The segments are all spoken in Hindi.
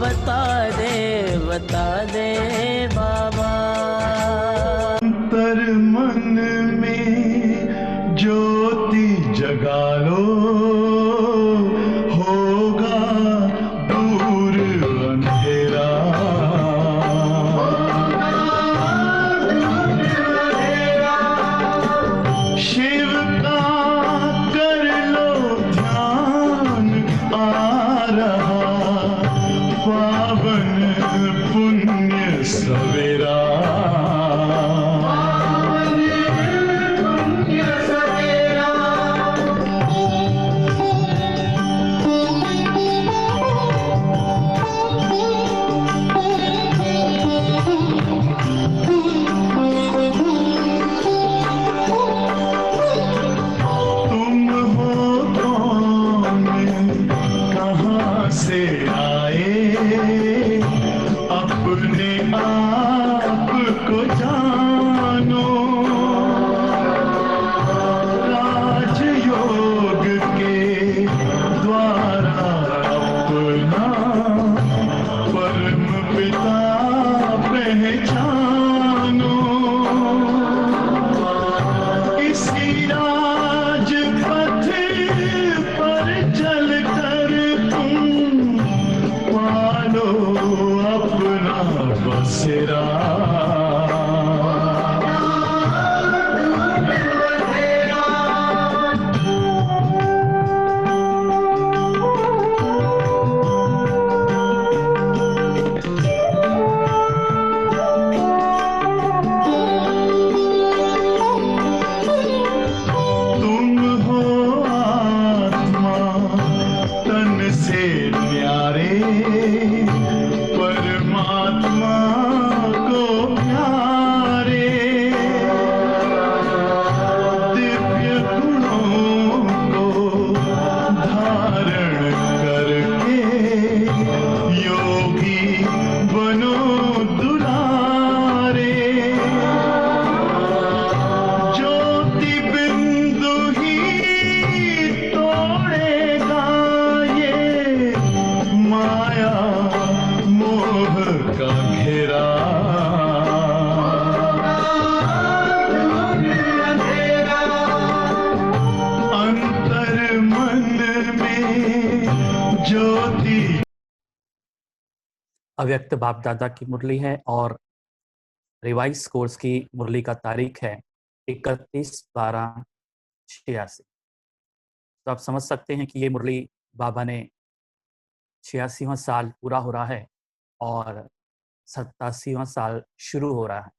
बता दे बाबा। अंतर मन में ज्योति जगा लो, होगा दूर अंधेरा। शिव का कर लो ध्यान, आ रहा पावन पुण्य सवेरा। तुम हो कौन, कहाँ से आए, अपने आप को जानो। राजयोग के द्वारा अपना परम पिता पहचानो। इसी राजपथ पर चलकर तुम पालो अपना बसेरा। तुम हो आत्मा तन से न्यारे, परमात्मा को प्यारे। दिव्य गुणों को धारण करके योगी बनो दुलारे। ज्योति बिंदु ही तोड़ेगा ये माया मोह का घेरा। अंतर मन में ज्योति। अव्यक्त बाप दादा की मुरली है और रिवाइज कोर्स की मुरली का तारीख है 31/12/86। तो आप समझ सकते हैं कि ये मुरली बाबा ने 86वां साल पूरा हो रहा है और 87वां साल शुरू हो रहा है।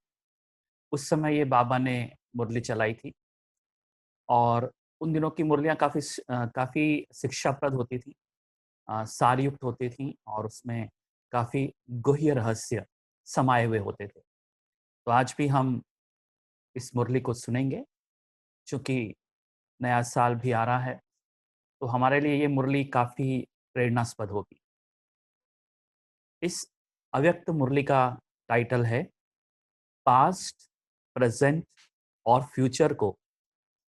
उस समय ये बाबा ने मुरली चलाई थी और उन दिनों की मुरलियाँ काफ़ी शिक्षाप्रद होती थी, सारयुक्त होती थी और उसमें काफ़ी गुह्य रहस्य समाये हुए होते थे। तो आज भी हम इस मुरली को सुनेंगे, चूँकि नया साल भी आ रहा है तो हमारे लिए ये मुरली काफ़ी प्रेरणास्पद होगी। इस अव्यक्त मुरली का टाइटल है पास्ट, प्रेजेंट और फ्यूचर को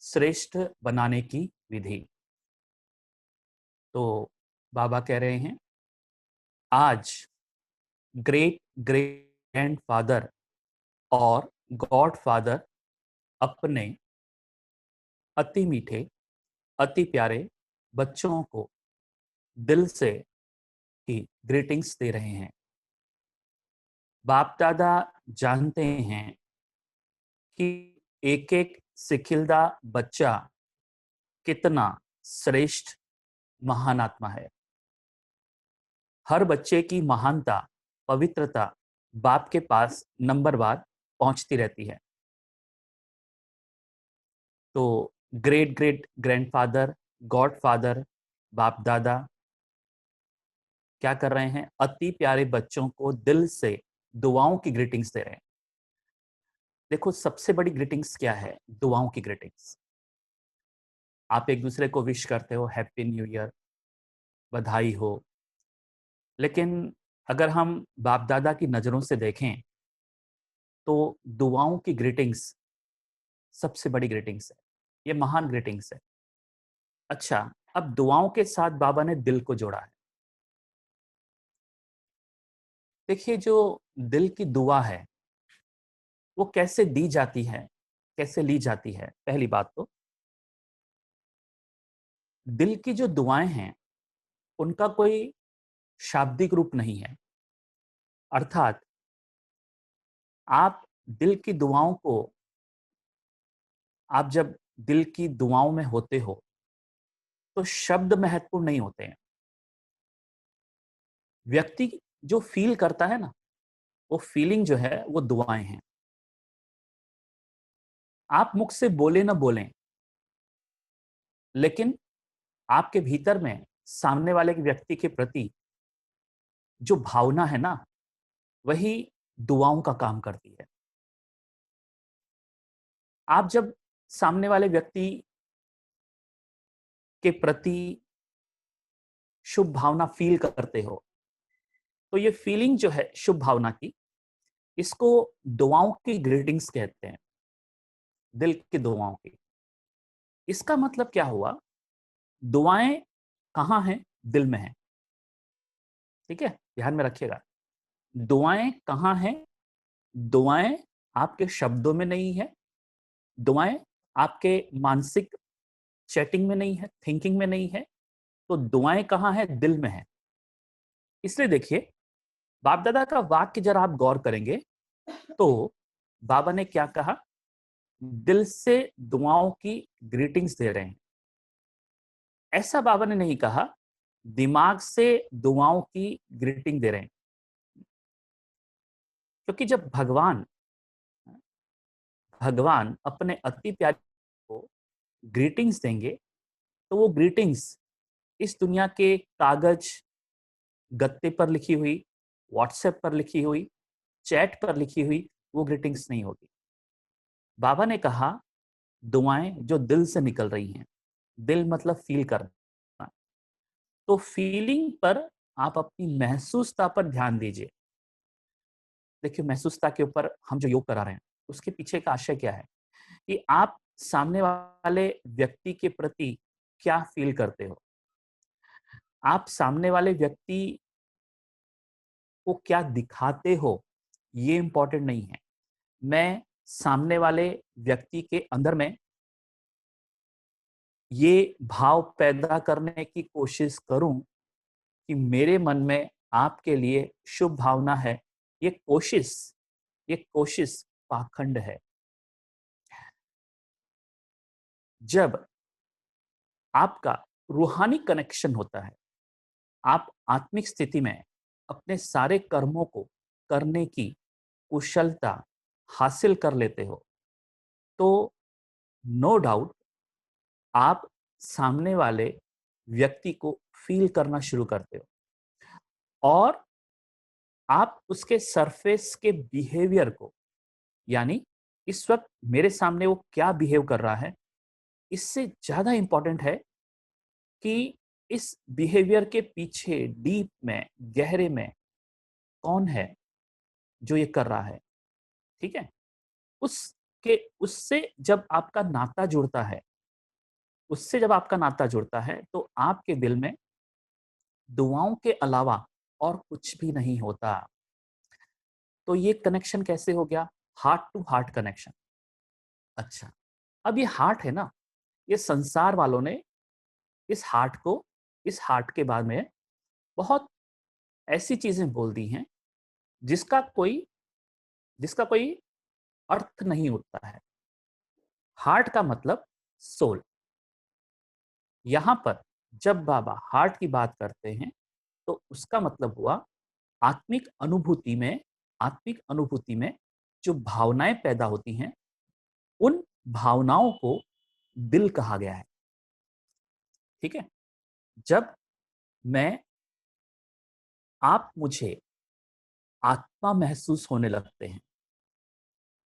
श्रेष्ठ बनाने की विधि। तो बाबा कह रहे हैं, आज ग्रेट ग्रैंडफादर और गॉड फादर अपने अति मीठे, अति प्यारे बच्चों को दिल से ही ग्रीटिंग्स दे रहे हैं। बाप दादा जानते हैं कि एक एक सिखिल्दा बच्चा कितना श्रेष्ठ महान आत्मा है। हर बच्चे की महानता, पवित्रता बाप के पास नंबरवार पहुंचती रहती है। तो great great grandfather, God father, बाप दादा क्या कर रहे हैं? अति प्यारे बच्चों को दिल से दुआओं की ग्रीटिंग्स दे रहे हैं। देखो, सबसे बड़ी ग्रीटिंग्स क्या है? दुआओं की ग्रीटिंग्स। आप एक दूसरे को विश करते हो, हैप्पी न्यू ईयर, बधाई हो। लेकिन अगर हम बाप दादा की नज़रों से देखें तो दुआओं की ग्रीटिंग्स सबसे बड़ी ग्रीटिंग्स है, ये महान ग्रीटिंग्स है। अच्छा, अब दुआओं के साथ बाबा ने दिल को जोड़ा है। देखिए, जो दिल की दुआ है वो कैसे दी जाती है, कैसे ली जाती है? पहली बात तो दिल की जो दुआएं हैं उनका कोई शाब्दिक रूप नहीं है। अर्थात आप दिल की दुआओं को, आप जब दिल की दुआओं में होते हो तो शब्द महत्वपूर्ण नहीं होते हैं। व्यक्ति जो फील करता है ना, वो फीलिंग जो है वो दुआएं हैं। आप मुख से बोले ना बोलें, लेकिन आपके भीतर में सामने वाले व्यक्ति के प्रति जो भावना है ना, वही दुआओं का काम करती है। आप जब सामने वाले व्यक्ति के प्रति शुभ भावना फील करते हो, तो ये फीलिंग जो है शुभ भावना की, इसको दुआओं की ग्रीटिंग्स कहते हैं, दिल की दुआओं की। इसका मतलब क्या हुआ? दुआएं कहाँ हैं? दिल में हैं। ठीक है, ध्यान में रखिएगा। दुआएं कहाँ हैं? दुआएं आपके शब्दों में नहीं है, दुआएं आपके मानसिक चैटिंग में नहीं है, थिंकिंग में नहीं है। तो दुआएं कहाँ है? दिल में है। इसलिए देखिए, बाप दादा का वाक्य जरा आप गौर करेंगे तो बाबा ने क्या कहा? दिल से दुआओं की ग्रीटिंग्स दे रहे हैं। ऐसा बाबा ने नहीं कहा दिमाग से दुआओं की ग्रीटिंग दे रहे हैं। क्योंकि जब भगवान भगवान अपने अति प्यारे को ग्रीटिंग्स देंगे, तो वो ग्रीटिंग्स इस दुनिया के कागज गत्ते पर लिखी हुई, व्हाट्सएप पर लिखी हुई, चैट पर लिखी हुई वो ग्रीटिंग्स नहीं होगी। बाबा ने कहा दुआएं जो दिल से निकल रही हैं। दिल मतलब फील करना। तो फीलिंग पर आप अपनी महसूसता पर ध्यान दीजिए। देखिए, महसूसता के ऊपर हम जो योग करा रहे हैं उसके पीछे का आशय क्या है कि आप सामने वाले व्यक्ति के प्रति क्या फील करते हो, आप सामने वाले व्यक्ति को क्या दिखाते हो, ये इंपॉर्टेंट नहीं है। मैं सामने वाले व्यक्ति के अंदर में ये भाव पैदा करने की कोशिश करूं कि मेरे मन में आपके लिए शुभ भावना है, ये कोशिश पाखंड है। जब आपका रूहानी कनेक्शन होता है, आप आत्मिक स्थिति में अपने सारे कर्मों को करने की कुशलता हासिल कर लेते हो, तो नो डाउट आप सामने वाले व्यक्ति को फील करना शुरू करते हो और आप उसके सरफेस के बिहेवियर को, यानी इस वक्त मेरे सामने वो क्या बिहेव कर रहा है, इससे ज्यादा इंपॉर्टेंट है कि इस बिहेवियर के पीछे डीप में, गहरे में कौन है जो ये कर रहा है। ठीक है, उससे जब आपका नाता जुड़ता है, उससे जब आपका नाता जुड़ता है तो आपके दिल में दुआओं के अलावा और कुछ भी नहीं होता। तो ये कनेक्शन कैसे हो गया? Heart to heart connection. अच्छा, अब ये हार्ट है ना, ये संसार वालों ने इस हार्ट के बारे में बहुत ऐसी चीजें बोल दी हैं जिसका कोई जिसका कोई अर्थ नहीं होता है। हार्ट का मतलब सोल। यहां पर जब बाबा हार्ट की बात करते हैं तो उसका मतलब हुआ आत्मिक अनुभूति में जो भावनाएं पैदा होती हैं, उन भावनाओं को दिल कहा गया है। ठीक है, जब मैं आप मुझे आत्मा महसूस होने लगते हैं,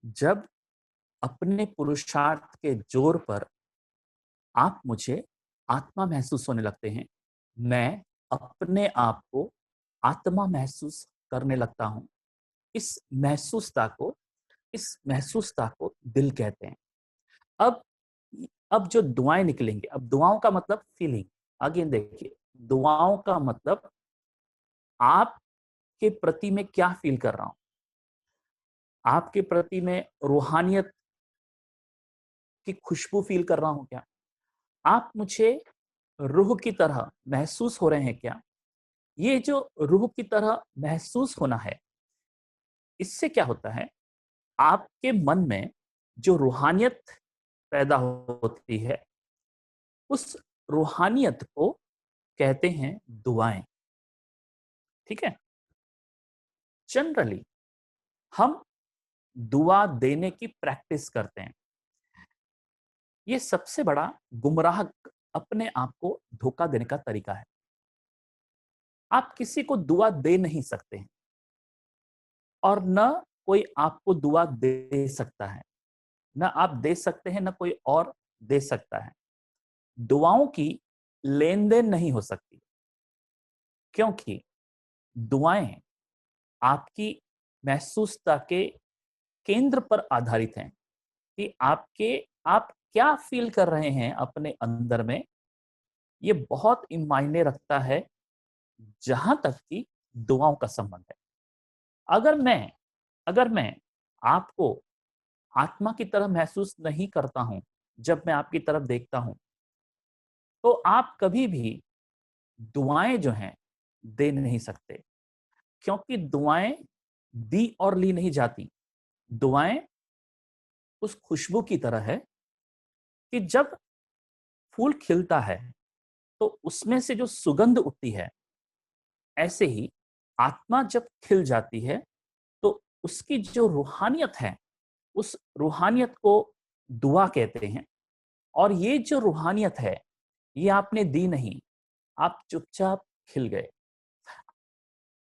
जब अपने पुरुषार्थ के जोर पर आप मुझे आत्मा महसूस होने लगते हैं, मैं अपने आप को आत्मा महसूस करने लगता हूं। इस महसूसता को दिल कहते हैं। अब अब जो दुआएं निकलेंगी, अब दुआओं का मतलब फीलिंग। अगेन देखिए, दुआओं का मतलब आप आपके प्रति मैं क्या फील कर रहा हूं, आपके प्रति मैं रूहानियत की खुशबू फील कर रहा हूं क्या, आप मुझे रूह की तरह महसूस हो रहे हैं क्या। ये जो रूह की तरह महसूस होना है, इससे क्या होता है, आपके मन में जो रूहानियत पैदा होती है, उस रूहानियत को कहते हैं दुआएं। ठीक है। जनरली हम दुआ देने की प्रैक्टिस करते हैं। ये सबसे बड़ा गुमराह अपने आप को धोखा देने का तरीका है। आप किसी को दुआ दे नहीं सकते हैं और न कोई आपको दुआ दे सकता है, न आप दे सकते हैं, न कोई और दे सकता है। दुआओं की लेन देन नहीं हो सकती, क्योंकि दुआएं आपकी महसूसता के केंद्र पर आधारित हैं कि आप क्या फील कर रहे हैं अपने अंदर में। ये बहुत मायने रखता है जहां तक कि दुआओं का संबंध है। अगर मैं आपको आत्मा की तरह महसूस नहीं करता हूं जब मैं आपकी तरफ देखता हूं, तो आप कभी भी दुआएं जो हैं दे नहीं सकते, क्योंकि दुआएं दी और ली नहीं जाती। दुआएं उस खुशबू की तरह है कि जब फूल खिलता है तो उसमें से जो सुगंध उठती है, ऐसे ही आत्मा जब खिल जाती है तो उसकी जो रूहानियत है, उस रूहानियत को दुआ कहते हैं। और ये जो रूहानियत है, ये आपने दी नहीं, आप चुपचाप खिल गए।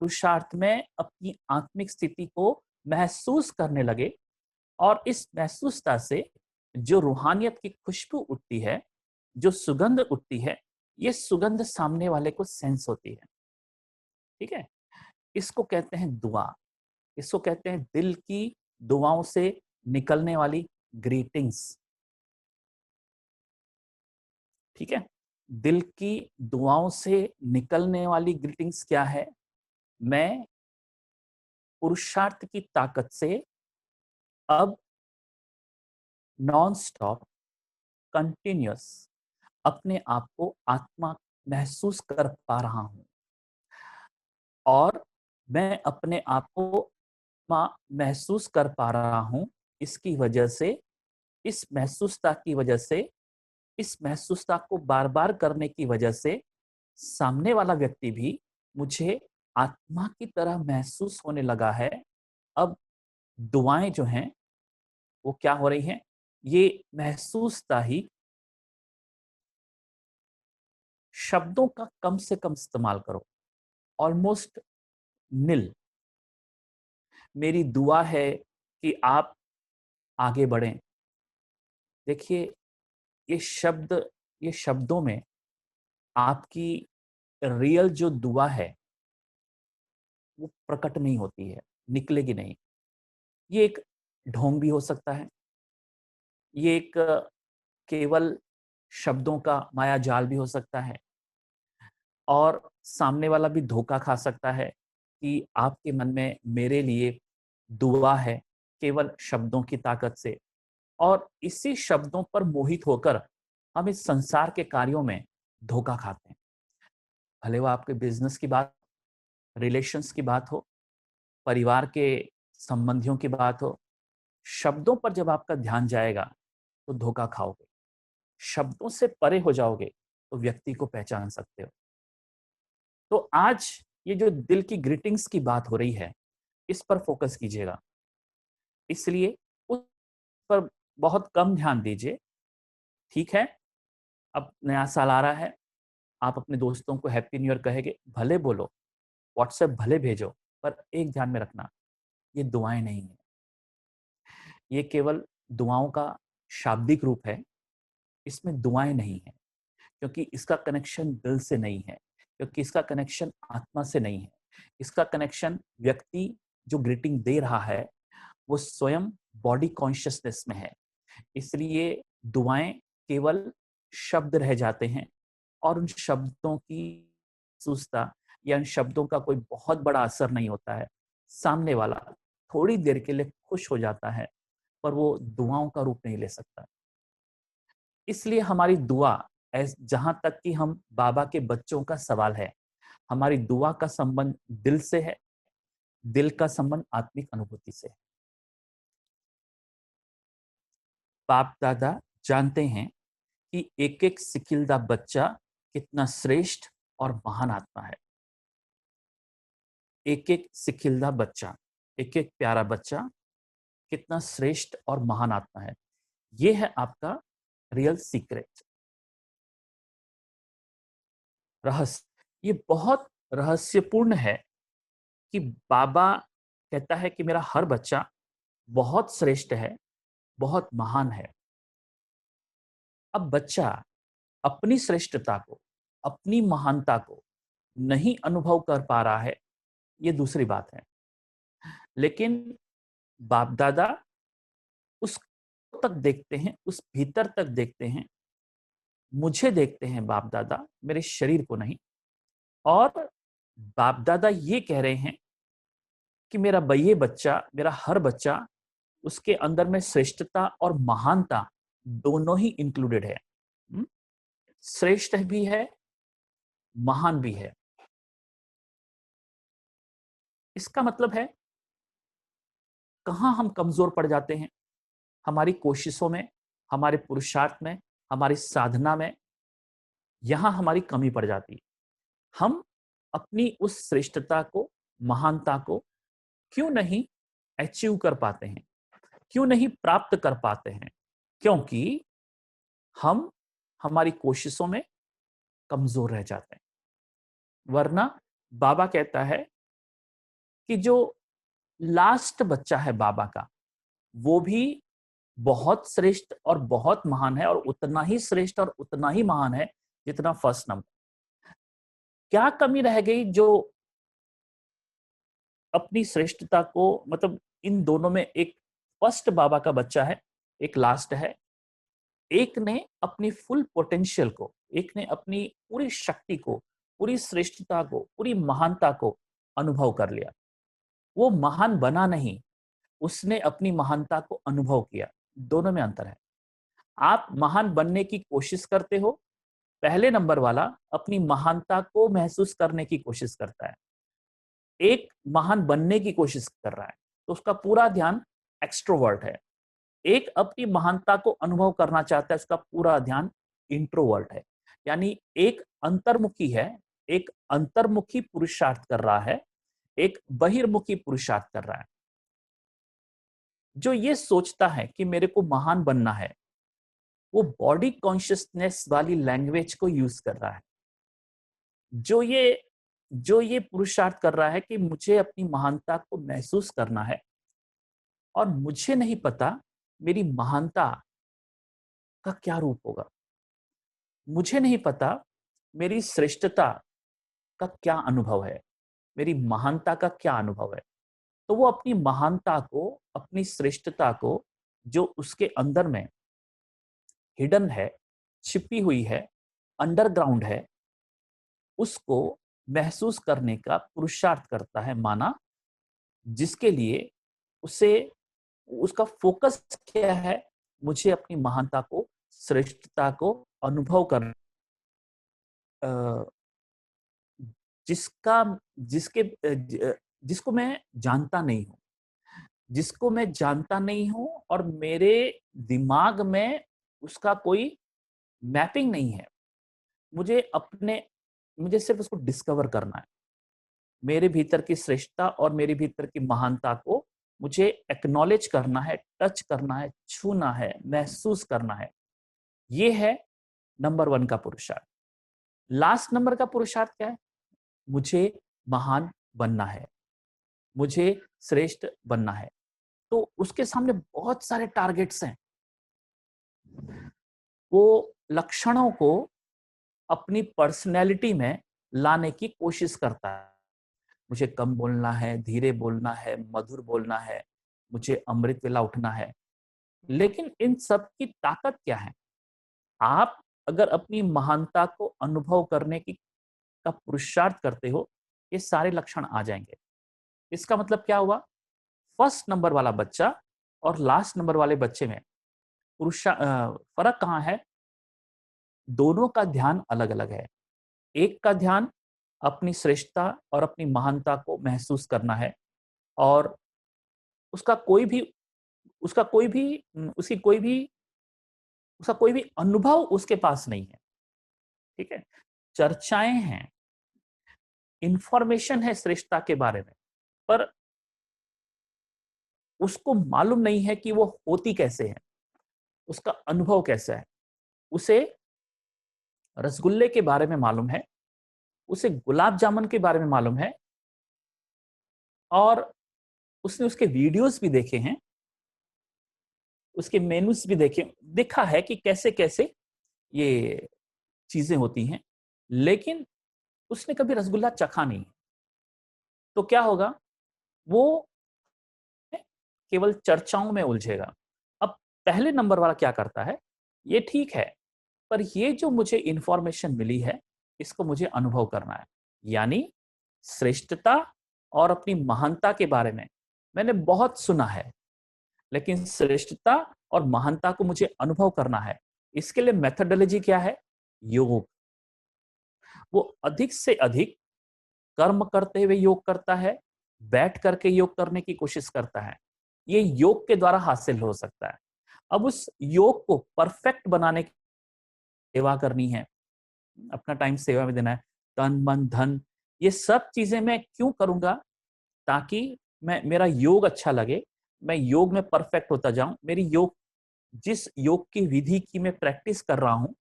पुरुषार्थ में अपनी आत्मिक स्थिति को महसूस करने लगे, और इस महसूसता से जो रूहानियत की खुशबू उठती है, जो सुगंध उठती है, ये सुगंध सामने वाले को सेंस होती है। ठीक है। इसको कहते हैं दुआ। इसको कहते हैं दिल की दुआओं से निकलने वाली ग्रीटिंग्स। ठीक है। दिल की दुआओं से निकलने वाली ग्रीटिंग्स क्या है? मैं पुरुषार्थ की ताकत से अब नॉन स्टॉप कंटिन्यूअस अपने आप को आत्मा महसूस कर पा रहा हूं, और मैं अपने आप को आत्मा महसूस कर पा रहा हूं। इसकी वजह से, इस महसूसता की वजह से, इस महसूसता को बार बार करने की वजह से सामने वाला व्यक्ति भी मुझे आत्मा की तरह महसूस होने लगा है। अब दुआएं जो हैं वो क्या हो रही हैं, ये महसूसता ही। शब्दों का कम से कम इस्तेमाल करो, ऑलमोस्ट निल। मेरी दुआ है कि आप आगे बढ़ें। देखिए, ये ये शब्दों में आपकी रियल जो दुआ है वो प्रकट नहीं होती है, निकलेगी नहीं। ये एक ढोंग भी हो सकता है, ये एक केवल शब्दों का माया जाल भी हो सकता है, और सामने वाला भी धोखा खा सकता है कि आपके मन में मेरे लिए दुआ है केवल शब्दों की ताकत से, और इसी शब्दों पर मोहित होकर हम इस संसार के कार्यों में धोखा खाते हैं। भले वो आपके बिजनेस की बात, रिलेशंस की बात हो, परिवार के संबंधियों की बात हो, शब्दों पर जब आपका ध्यान जाएगा तो धोखा खाओगे। शब्दों से परे हो जाओगे तो व्यक्ति को पहचान सकते हो। तो आज ये जो दिल की ग्रीटिंग्स की बात हो रही है, इस पर फोकस कीजिएगा। इसलिए उस पर बहुत कम ध्यान दीजिए। ठीक है, अब नया साल आ रहा है, आप अपने दोस्तों को हैप्पी न्यू ईयर कहेंगे, भले बोलो, व्हाट्सएप भले भेजो, पर एक ध्यान में रखना, ये दुआएं नहीं है। ये केवल दुआओं का शाब्दिक रूप है, इसमें दुआएं नहीं है, क्योंकि इसका कनेक्शन दिल से नहीं है, क्योंकि इसका कनेक्शन आत्मा से नहीं है। इसका कनेक्शन व्यक्ति जो ग्रीटिंग दे रहा है वो स्वयं बॉडी कॉन्शियसनेस में है। इसलिए दुआएं केवल शब्द रह जाते हैं, और उन शब्दों की महसूसता या इन शब्दों का कोई बहुत बड़ा असर नहीं होता है। सामने वाला थोड़ी देर के लिए खुश हो जाता है, पर वो दुआओं का रूप नहीं ले सकता। इसलिए हमारी दुआ, जहां तक कि हम बाबा के बच्चों का सवाल है, हमारी दुआ का संबंध दिल से है, दिल का संबंध आत्मिक अनुभूति से है। बाप दादा जानते हैं कि एक एक सिकिलदा बच्चा कितना श्रेष्ठ और महान आत्मा है। एक एक सिकिलदा बच्चा, एक एक प्यारा बच्चा कितना श्रेष्ठ और महान आत्मा है। ये है आपका रियल सीक्रेट, रहस्य। ये बहुत रहस्यपूर्ण है कि बाबा कहता है कि मेरा हर बच्चा बहुत श्रेष्ठ है, बहुत महान है। अब बच्चा अपनी श्रेष्ठता को, अपनी महानता को नहीं अनुभव कर पा रहा है, ये दूसरी बात है। लेकिन बाप दादा उस तक देखते हैं, उस भीतर तक देखते हैं, मुझे देखते हैं बाप दादा, मेरे शरीर को नहीं। और बाप दादा ये कह रहे हैं कि मेरा ये बच्चा, मेरा हर बच्चा, उसके अंदर में श्रेष्ठता और महानता दोनों ही इंक्लूडेड है। श्रेष्ठ भी है, महान भी है। इसका मतलब है कहां हम कमजोर पड़ जाते हैं? हमारी कोशिशों में, हमारे पुरुषार्थ में, हमारी साधना में, यहां हमारी कमी पड़ जाती है। हम अपनी उस श्रेष्ठता को, महानता को क्यों नहीं अचीव कर पाते हैं, क्यों नहीं प्राप्त कर पाते हैं? क्योंकि हम हमारी कोशिशों में कमजोर रह जाते हैं। वरना बाबा कहता है कि जो लास्ट बच्चा है बाबा का, वो भी बहुत श्रेष्ठ और बहुत महान है, और उतना ही श्रेष्ठ और उतना ही महान है जितना फर्स्ट नंबर। क्या कमी रह गई जो अपनी श्रेष्ठता को, मतलब इन दोनों में, एक फर्स्ट बाबा का बच्चा है, एक लास्ट है। एक ने अपनी फुल पोटेंशियल को, एक ने अपनी पूरी शक्ति को, पूरी श्रेष्ठता को, पूरी महानता को अनुभव कर लिया। वो महान बना नहीं, उसने अपनी महानता को अनुभव किया। दोनों में अंतर है। आप महान बनने की कोशिश करते हो, पहले नंबर वाला अपनी महानता को महसूस करने की कोशिश करता है। एक महान बनने की कोशिश कर रहा है, तो उसका पूरा ध्यान एक्सट्रोवर्ट है। एक अपनी महानता को अनुभव करना चाहता है, उसका पूरा ध्यान इंट्रोवर्ट है। यानी एक अंतर्मुखी है, एक अंतर्मुखी पुरुषार्थ कर रहा है, एक बहिर्मुखी पुरुषार्थ कर रहा है। जो ये सोचता है कि मेरे को महान बनना है, वो बॉडी कॉन्शियसनेस वाली लैंग्वेज को यूज कर रहा है। जो ये पुरुषार्थ कर रहा है कि मुझे अपनी महानता को महसूस करना है, और मुझे नहीं पता मेरी महानता का क्या रूप होगा, मुझे नहीं पता मेरी श्रेष्ठता का क्या अनुभव है, मेरी महानता का क्या अनुभव है। तो वो अपनी महानता को, अपनी श्रेष्ठता को, जो उसके अंदर में हिडन है, छिपी हुई है, अंडरग्राउंड है, उसको महसूस करने का पुरुषार्थ करता है माना, जिसके लिए उसे, उसका फोकस क्या है? मुझे अपनी महानता को, श्रेष्ठता को अनुभव कर, जिसका जिसके जिसको मैं जानता नहीं हूं, जिसको मैं जानता नहीं हूं, और मेरे दिमाग में उसका कोई मैपिंग नहीं है। मुझे सिर्फ उसको डिस्कवर करना है। मेरे भीतर की श्रेष्ठता और मेरे भीतर की महानता को मुझे एक्नॉलेज करना है, टच करना है, छूना है, महसूस करना है। ये है नंबर 1 का पुरुषार्थ। लास्ट नंबर का पुरुषार्थ क्या है? मुझे महान बनना है, मुझे श्रेष्ठ बनना है। तो उसके सामने बहुत सारे टारगेट्स हैं। वो लक्षणों को अपनी पर्सनैलिटी में लाने की कोशिश करता है। मुझे कम बोलना है, धीरे बोलना है, मधुर बोलना है, मुझे अमृत वेला उठना है। लेकिन इन सब की ताकत क्या है? आप अगर अपनी महानता को अनुभव करने की का पुरुषार्थ करते हो, ये सारे लक्षण आ जाएंगे। इसका मतलब क्या हुआ, फर्स्ट नंबर वाला बच्चा और लास्ट नंबर वाले बच्चे में फर्क कहाँ है, दोनों का ध्यान अलग अलग है। एक का ध्यान अपनी श्रेष्ठता और अपनी महानता को महसूस करना है, और उसका कोई भी उसका कोई भी उसकी कोई भी उसका कोई भी अनुभव उसके पास नहीं है। ठीक है, चर्चाएं हैं, इंफॉर्मेशन है श्रेष्ठता के बारे में, पर उसको मालूम नहीं है कि वो होती कैसे है, उसका अनुभव कैसा है। उसे रसगुल्ले के बारे में मालूम है, उसे गुलाब जामुन के बारे में मालूम है, और उसने उसके वीडियोस भी देखे हैं, उसके मेनूस भी देखा है कि कैसे कैसे ये चीजें होती हैं, लेकिन उसने कभी रसगुल्ला चखा नहीं। तो क्या होगा, वो केवल चर्चाओं में उलझेगा। अब पहले नंबर वाला क्या करता है, ये ठीक है, पर ये जो मुझे इंफॉर्मेशन मिली है इसको मुझे अनुभव करना है। यानी श्रेष्ठता और अपनी महानता के बारे में मैंने बहुत सुना है, लेकिन श्रेष्ठता और महानता को मुझे अनुभव करना है। इसके लिए मेथोडोलॉजी क्या है, योग। वो अधिक से अधिक कर्म करते हुए योग करता है, बैठ करके योग करने की कोशिश करता है। ये योग के द्वारा हासिल हो सकता है। अब उस योग को परफेक्ट बनाने की सेवा करनी है, अपना टाइम सेवा में देना है, तन मन धन, ये सब चीजें मैं क्यों करूंगा, ताकि मेरा योग अच्छा लगे, मैं योग में परफेक्ट होता जाऊं, मेरी योग, जिस योग की विधि की मैं प्रैक्टिस कर रहा हूं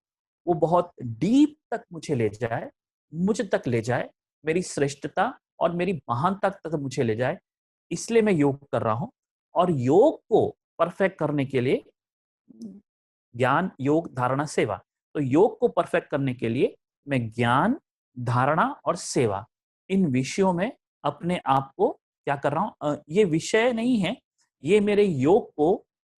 वो बहुत डीप तक मुझे ले जाए, मुझ तक ले जाए, मेरी श्रेष्ठता और मेरी महानता तक मुझे ले जाए। इसलिए मैं योग कर रहा हूं। और योग को परफेक्ट करने के लिए ज्ञान योग धारणा सेवा, तो योग को परफेक्ट करने के लिए मैं ज्ञान धारणा और सेवा, इन विषयों में अपने आप को क्या कर रहा हूं, ये विषय नहीं है, ये मेरे योग को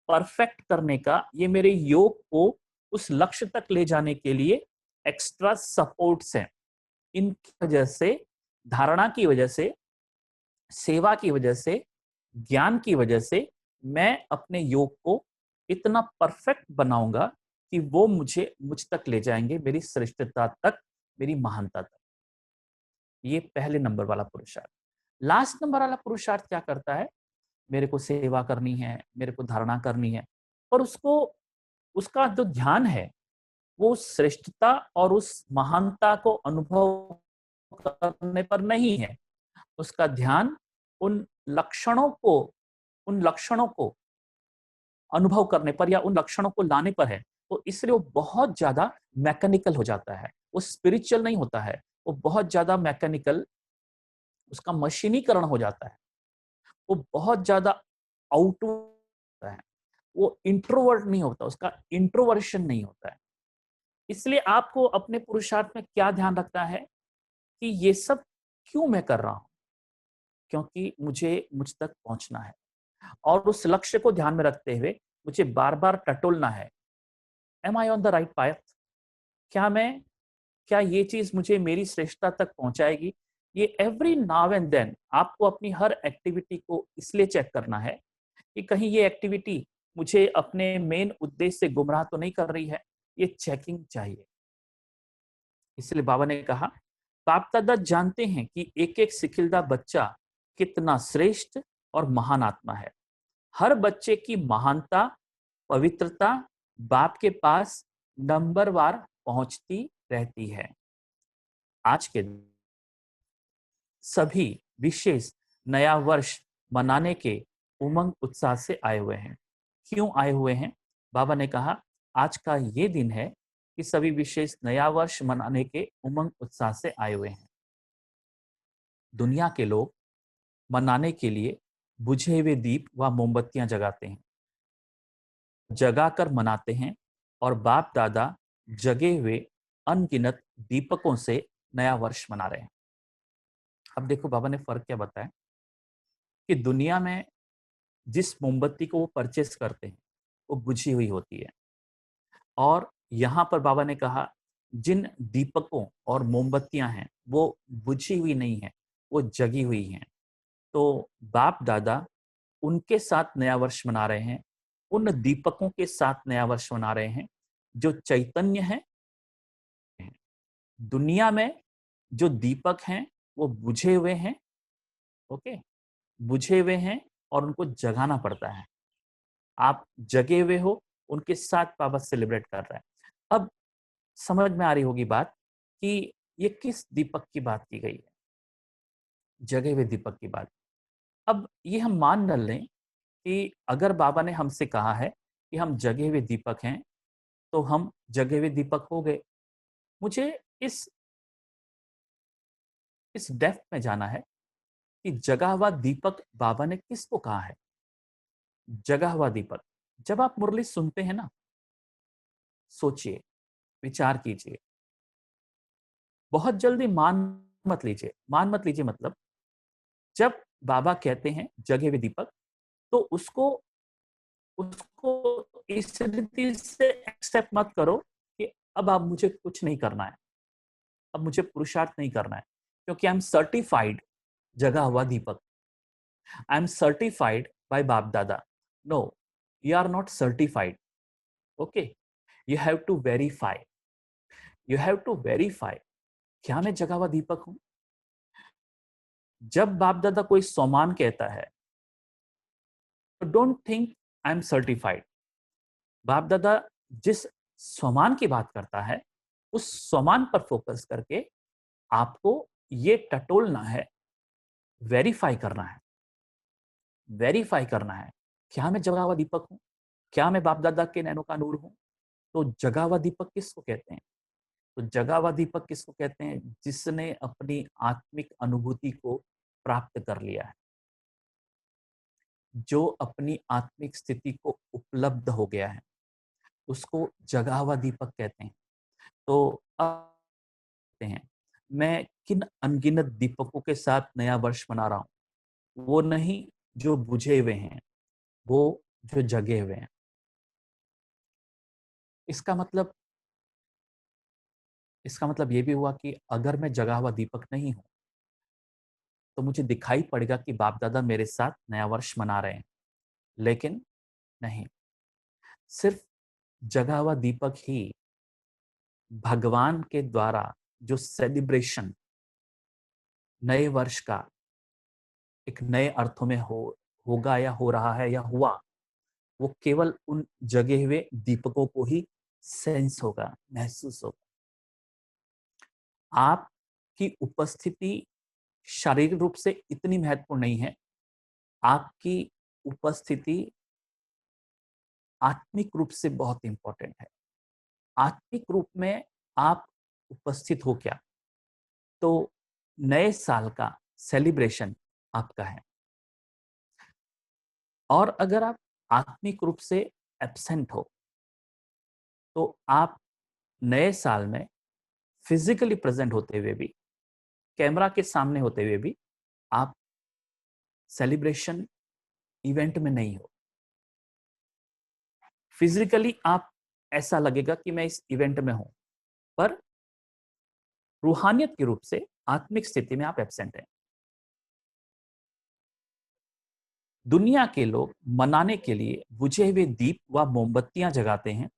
परफेक्ट करने का, ये मेरे योग को उस लक्ष्य तक ले जाने के लिए एक्स्ट्रा सपोर्ट्स हैं। इनकी वजह से, धारणा की वजह से, सेवा की वजह से, ज्ञान की वजह से मैं अपने योग को इतना परफेक्ट बनाऊंगा कि वो मुझ तक ले जाएंगे, मेरी श्रेष्ठता तक, मेरी महानता तक। ये पहले नंबर वाला पुरुषार्थ। लास्ट नंबर वाला पुरुषार्थ क्या करता है, मेरे को सेवा करनी है, मेरे को धारणा करनी है, पर उसका जो ध्यान है वो श्रेष्ठता और उस महानता को अनुभव करने पर नहीं है। उसका ध्यान उन लक्षणों को अनुभव करने पर या उन लक्षणों को लाने पर है। तो इसलिए वो बहुत ज्यादा मैकेनिकल हो जाता है, वो स्पिरिचुअल नहीं होता है, वो बहुत ज्यादा मैकेनिकल, उसका मशीनीकरण हो जाता है, वो बहुत ज्यादा आउटवर्ड होता है, वो इंट्रोवर्ट नहीं होता, उसका इंट्रोवर्शन नहीं होता है। इसलिए आपको अपने पुरुषार्थ में क्या ध्यान रखना है कि ये सब क्यों मैं कर रहा हूं, क्योंकि मुझे मुझ तक पहुंचना है, और उस लक्ष्य को ध्यान में रखते हुए मुझे बार बार टटोलना है, am I on the right path, क्या ये चीज मुझे मेरी श्रेष्ठता तक पहुंचाएगी। ये एवरी नाउ एंड देन आपको अपनी हर एक्टिविटी को इसलिए चेक करना है कि कहीं ये एक्टिविटी मुझे अपने मेन उद्देश्य से गुमराह तो नहीं कर रही है, ये चेकिंग चाहिए। इसलिए बाबा ने कहा, बाप दादा जानते हैं कि एक एक सिखिलदा बच्चा कितना श्रेष्ठ और महान आत्मा है। हर बच्चे की महानता, पवित्रता बाप के पास नंबरवार पहुंचती रहती है। आज के सभी विशेष नया वर्ष मनाने के उमंग उत्साह से आए हुए हैं। क्यों आए हुए हैं? बाबा ने कहा, आज का ये दिन है कि सभी विशेष नया वर्ष मनाने के उमंग उत्साह से आए हुए हैं। दुनिया के लोग मनाने के लिए बुझे हुए दीप व मोमबत्तियां जगाते हैं, जगाकर मनाते हैं, और बाप दादा जगे हुए अनगिनत दीपकों से नया वर्ष मना रहे हैं। अब देखो बाबा ने फर्क क्या बताया कि दुनिया में जिस मोमबत्ती को वो परचेस करते हैं वो बुझी हुई होती है, और यहाँ पर बाबा ने कहा जिन दीपकों और मोमबत्तियां हैं वो बुझी हुई नहीं है, वो जगी हुई हैं। तो बाप दादा उनके साथ नया वर्ष मना रहे हैं, उन दीपकों के साथ नया वर्ष मना रहे हैं जो चैतन्य है। दुनिया में जो दीपक हैं वो बुझे हुए हैं, ओके, बुझे हुए हैं और उनको जगाना पड़ता है। आप जगे हुए हो, उनके साथ बाबा सेलिब्रेट कर रहे हैं। अब समझ में आ रही होगी बात कि ये किस दीपक की बात की गई है, जगे हुए दीपक की बात। अब ये हम मान न लें कि अगर बाबा ने हमसे कहा है कि हम जगे हुए दीपक हैं, तो हम जगे हुए दीपक हो गए। मुझे इस डेप्थ में जाना है कि जगा हुआ दीपक बाबा ने किसको कहा है। जगा हुआ दीपक, जब आप मुरली सुनते हैं ना, सोचिए, विचार कीजिए, बहुत जल्दी मान मत लीजिए मतलब जब बाबा कहते हैं जगे हुए दीपक, तो उसको उसको इस रीति से एक्सेप्ट मत करो कि अब मुझे कुछ नहीं करना है, अब मुझे पुरुषार्थ नहीं करना है, क्योंकि आई एम सर्टिफाइड जगा हुआ दीपक, आई एम सर्टिफाइड बाय बाप दादा। No, you are not certified, okay, you have to verify, you have to verify क्या मैं जगा हुआ दीपक हूं। जब बाप दादा कोई सोमान कहता है तो don't think I am certified. बाप दादा जिस सोमान की बात करता है उस सोमान पर फोकस करके आपको ये टटोलना है, वेरीफाई करना है, वेरीफाई करना है क्या मैं जगा हुआ दीपक हूं, क्या मैं बाप दादा के नैनों का नूर हूं। तो जगा हुआ दीपक किसको कहते हैं? तो जगा हुआ दीपक किसको कहते हैं? जिसने अपनी आत्मिक अनुभूति को प्राप्त कर लिया है, जो अपनी आत्मिक स्थिति को उपलब्ध हो गया है, उसको जगा हुआ दीपक कहते हैं। तो अब कहते हैं मैं किन अनगिनत दीपकों के साथ नया वर्ष मना रहा हूं, वो नहीं जो बुझे हुए हैं, वो जो जगे हुए हैं। इसका मतलब ये भी हुआ कि अगर मैं जगा हुआ दीपक नहीं हूं तो मुझे दिखाई पड़ेगा कि बाप दादा मेरे साथ नया वर्ष मना रहे हैं, लेकिन नहीं, सिर्फ जगा हुआ दीपक ही भगवान के द्वारा जो सेलिब्रेशन नए वर्ष का एक नए अर्थों में होगा या हो रहा है या हुआ, वो केवल उन जगे हुए दीपकों को ही सेंस होगा, महसूस होगा। आपकी उपस्थिति शारीरिक रूप से इतनी महत्वपूर्ण नहीं है, आपकी उपस्थिति आत्मिक रूप से बहुत इंपॉर्टेंट है। आत्मिक रूप में आप उपस्थित हो क्या, तो नए साल का सेलिब्रेशन आपका है। और अगर आप आत्मिक रूप से एब्सेंट हो तो आप नए साल में फिजिकली प्रेजेंट होते हुए भी, कैमरा के सामने होते हुए भी आप सेलिब्रेशन इवेंट में नहीं हो। फिजिकली आप ऐसा लगेगा कि मैं इस इवेंट में हूं, पर रूहानियत के रूप से आत्मिक स्थिति में आप एब्सेंट हैं। दुनिया के लोग मनाने के लिए बुझे हुए दीप व मोमबत्तियां जगाते हैं,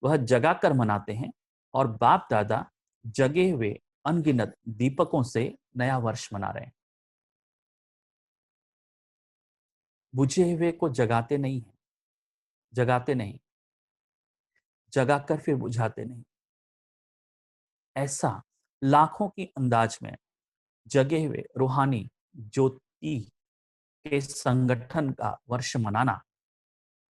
वह जगाकर मनाते हैं, और बाप दादा जगे हुए अनगिनत दीपकों से नया वर्ष मना रहे हैं। बुझे हुए को जगाते नहीं है, जगाते नहीं, जगाकर फिर बुझाते नहीं। ऐसा लाखों की अंदाज में जगे हुए रूहानी ज्योति के संगठन का वर्ष मनाना,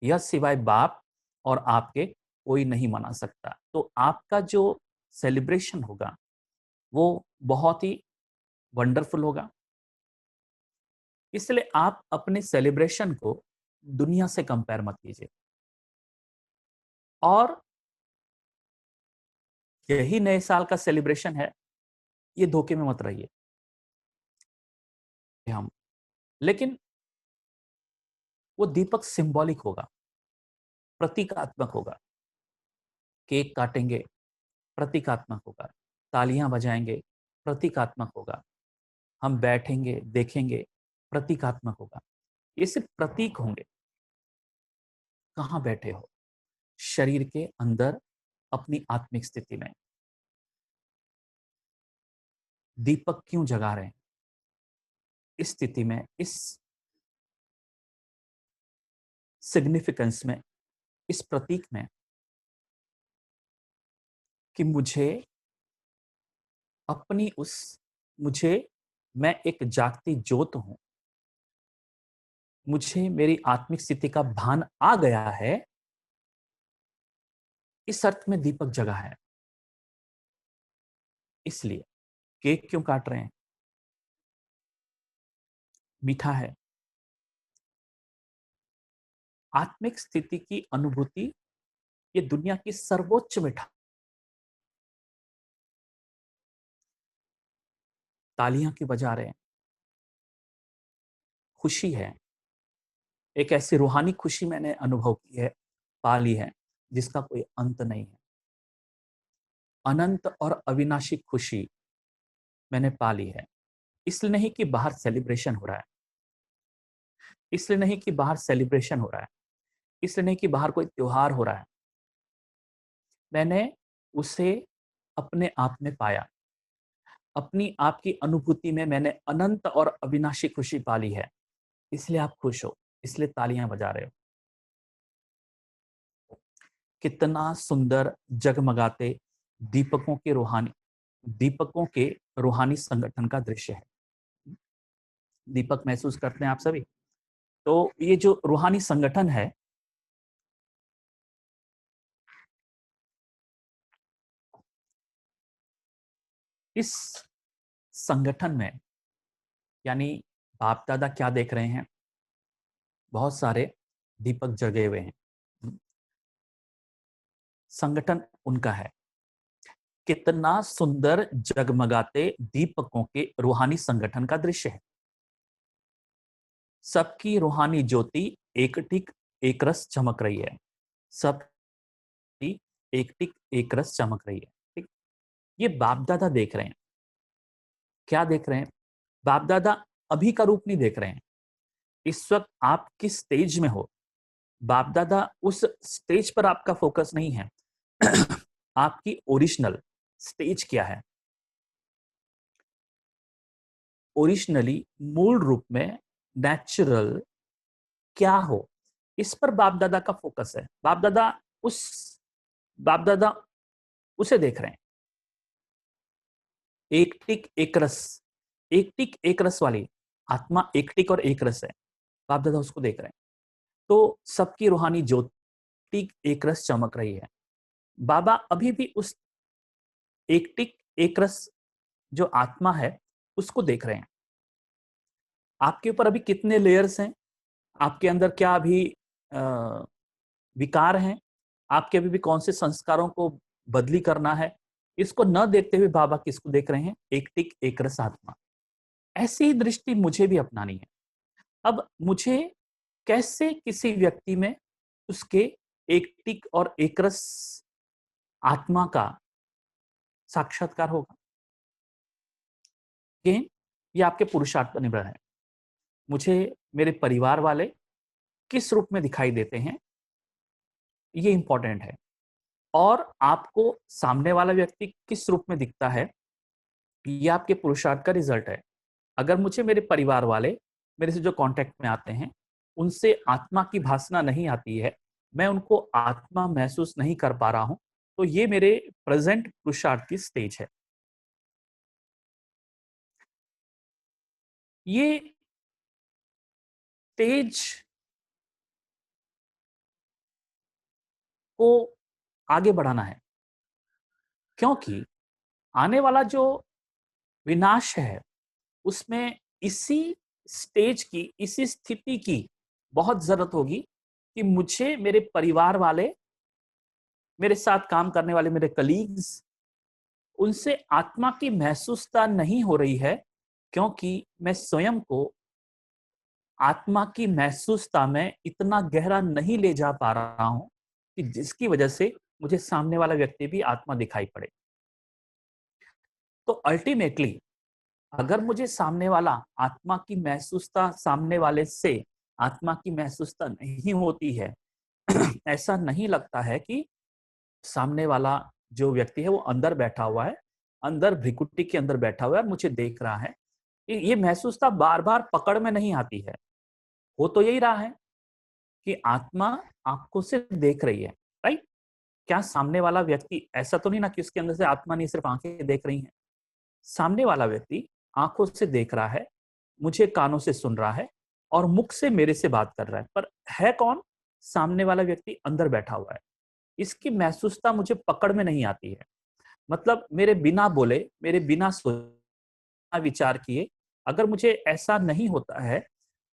यह सिवाय बाप और आपके कोई नहीं मना सकता। तो आपका जो सेलिब्रेशन होगा वो बहुत ही वंडरफुल होगा। इसलिए आप अपने सेलिब्रेशन को दुनिया से कंपेयर मत कीजिए, और यही नए साल का सेलिब्रेशन है, ये धोखे में मत रहिए हम। लेकिन वो दीपक सिंबॉलिक होगा, प्रतीकात्मक होगा। केक काटेंगे, प्रतीकात्मक होगा। तालियां बजाएंगे, प्रतीकात्मक होगा। हम बैठेंगे, देखेंगे, प्रतीकात्मक होगा। ये सिर्फ प्रतीक होंगे। कहाँ बैठे हो? शरीर के अंदर, अपनी आत्मिक स्थिति में। दीपक क्यों जगा रहे हैं? इस स्थिति में, इस सिग्निफिकेंस में, इस प्रतीक में, कि मुझे मैं एक जागती ज्योत हूं, मुझे मेरी आत्मिक स्थिति का भान आ गया है, इस अर्थ में दीपक जगा है। इसलिए केक क्यों काट रहे हैं? मीठा है। आत्मिक स्थिति की अनुभूति ये दुनिया की सर्वोच्च मिठाई। तालियां क्यों बजा रहे हैं? खुशी है। एक ऐसी रूहानी खुशी मैंने अनुभव की है, पा ली है, जिसका कोई अंत नहीं है। अनंत और अविनाशी खुशी मैंने पा ली है। इसलिए नहीं कि बाहर सेलिब्रेशन हो रहा है, इसलिए नहीं कि बाहर सेलिब्रेशन हो रहा है, इसलिए नहीं कि बाहर कोई त्योहार हो रहा है। मैंने उसे अपने आप में पाया। अपनी आप की अनुभूति में मैंने अनंत और अविनाशी खुशी पा ली है। इसलिए आप खुश हो, इसलिए तालियां बजा रहे हो। कितना सुंदर जगमगाते दीपकों के रूहानी संगठन का दृश्य है। दीपक महसूस करते हैं आप सभी? तो ये जो रूहानी संगठन है, इस संगठन में यानी बाप दादा क्या देख रहे हैं? बहुत सारे दीपक जगे हुए हैं। संगठन उनका है। कितना सुंदर जगमगाते दीपकों के रूहानी संगठन का दृश्य है। सबकी रूहानी ज्योति एक टिक एक रस चमक रही है। सब एक टिक एक रस चमक रही है। ठीक, ये बाप दादा देख रहे हैं। क्या देख रहे हैं? बाप दादा अभी का रूप नहीं देख रहे हैं। इस वक्त आप किस स्टेज में हो, बाप दादा उस स्टेज पर आपका फोकस नहीं है। आपकी ओरिजिनल स्टेज क्या है? ओरिजिनली, मूल रूप में, नेचुरल क्या हो, इस पर बाप दादा का फोकस है। बाप दादा उसे देख रहे हैं। एक टिक एक रस, एक टिक एक रस वाली आत्मा, एक टिक और एक रस है। बाप दादा उसको देख रहे हैं। तो सबकी रूहानी ज्योति एक रस चमक रही है। बाबा अभी भी उस एक टिक एक रस जो आत्मा है उसको देख रहे हैं। आपके ऊपर अभी कितने लेयर्स हैं, आपके अंदर क्या अभी विकार हैं, आपके अभी भी कौन से संस्कारों को बदली करना है, इसको न देखते हुए बाबा किसको देख रहे हैं? एक टिक एक रस आत्मा। ऐसी ही दृष्टि मुझे भी अपनानी है। अब मुझे कैसे किसी व्यक्ति में उसके एक टिक और एक रस आत्मा का साक्षात्कार होगा? ये आपके पुरुषार्थ पर निर्भर है। मुझे मेरे परिवार वाले किस रूप में दिखाई देते हैं, ये इंपॉर्टेंट है। और आपको सामने वाला व्यक्ति किस रूप में दिखता है, ये आपके पुरुषार्थ का रिजल्ट है। अगर मुझे मेरे परिवार वाले मेरे से जो कांटेक्ट में आते हैं उनसे आत्मा की भासना नहीं आती है, मैं उनको आत्मा महसूस नहीं कर पा रहा हूं, तो ये मेरे प्रेजेंट पुरुषार्थ की स्टेज है। ये स्टेज को आगे बढ़ाना है, क्योंकि आने वाला जो विनाश है उसमें इसी स्टेज की, इसी स्थिति की बहुत जरूरत होगी कि मुझे मेरे परिवार वाले, मेरे साथ काम करने वाले मेरे कलीग्स, उनसे आत्मा की महसूसता नहीं हो रही है, क्योंकि मैं स्वयं को आत्मा की महसूसता में इतना गहरा नहीं ले जा पा रहा हूं कि जिसकी वजह से मुझे सामने वाला व्यक्ति भी आत्मा दिखाई पड़े। तो अल्टीमेटली अगर मुझे सामने वाला आत्मा की महसूसता सामने वाले से आत्मा की महसूसता नहीं होती है, ऐसा नहीं लगता है कि सामने वाला जो व्यक्ति है वो अंदर बैठा हुआ है, अंदर भ्रिकुटी के अंदर बैठा हुआ है और मुझे देख रहा है, ये महसूसता बार बार पकड़ में नहीं आती है। हो तो यही रहा है कि आत्मा आंखों से देख रही है, राइट? क्या सामने वाला व्यक्ति, ऐसा तो नहीं ना कि उसके अंदर से आत्मा नहीं, सिर्फ आंखें देख रही हैं। सामने वाला व्यक्ति आंखों से देख रहा है, मुझे कानों से सुन रहा है और मुख से मेरे से बात कर रहा है, पर है कौन? सामने वाला व्यक्ति अंदर बैठा हुआ है। इसकी महसूसता मुझे पकड़ में नहीं आती है। मतलब मेरे बिना बोले, मेरे बिना सोचे विचार किए, अगर मुझे ऐसा नहीं होता है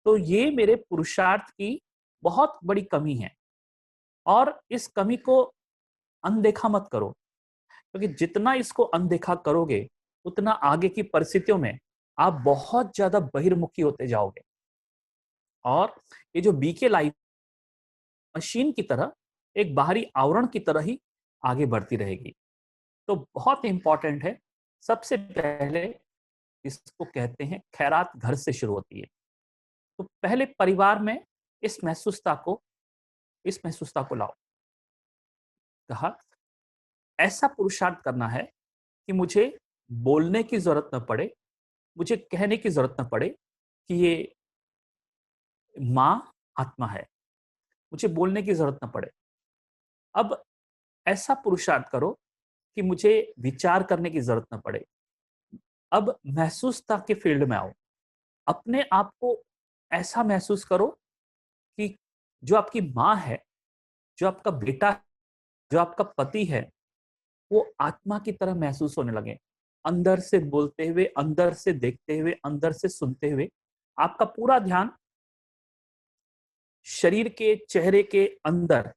तो ये मेरे पुरुषार्थ की बहुत बड़ी कमी है। और इस कमी को अनदेखा मत करो, क्योंकि जितना इसको अनदेखा करोगे उतना आगे की परिस्थितियों में आप बहुत ज्यादा बहिर्मुखी होते जाओगे और ये जो बीके लाइफ मशीन की तरह एक बाहरी आवरण की तरह ही आगे बढ़ती रहेगी। तो बहुत इंपॉर्टेंट है, सबसे पहले इसको कहते हैं खैरात घर से शुरू होती है। तो पहले परिवार में इस महसूसता को लाओ। कहा ऐसा पुरुषार्थ करना है कि मुझे बोलने की जरूरत न पड़े, मुझे कहने की जरूरत न पड़े कि ये माँ आत्मा है, मुझे बोलने की जरूरत न पड़े। अब ऐसा पुरुषार्थ करो कि मुझे विचार करने की जरूरत न पड़े। अब महसूसता के फील्ड में आओ, अपने आप को ऐसा महसूस करो कि जो आपकी माँ है, जो आपका बेटा, जो आपका पति है, वो आत्मा की तरह महसूस होने लगे। अंदर से बोलते हुए, अंदर से देखते हुए, अंदर से सुनते हुए आपका पूरा ध्यान शरीर के, चेहरे के अंदर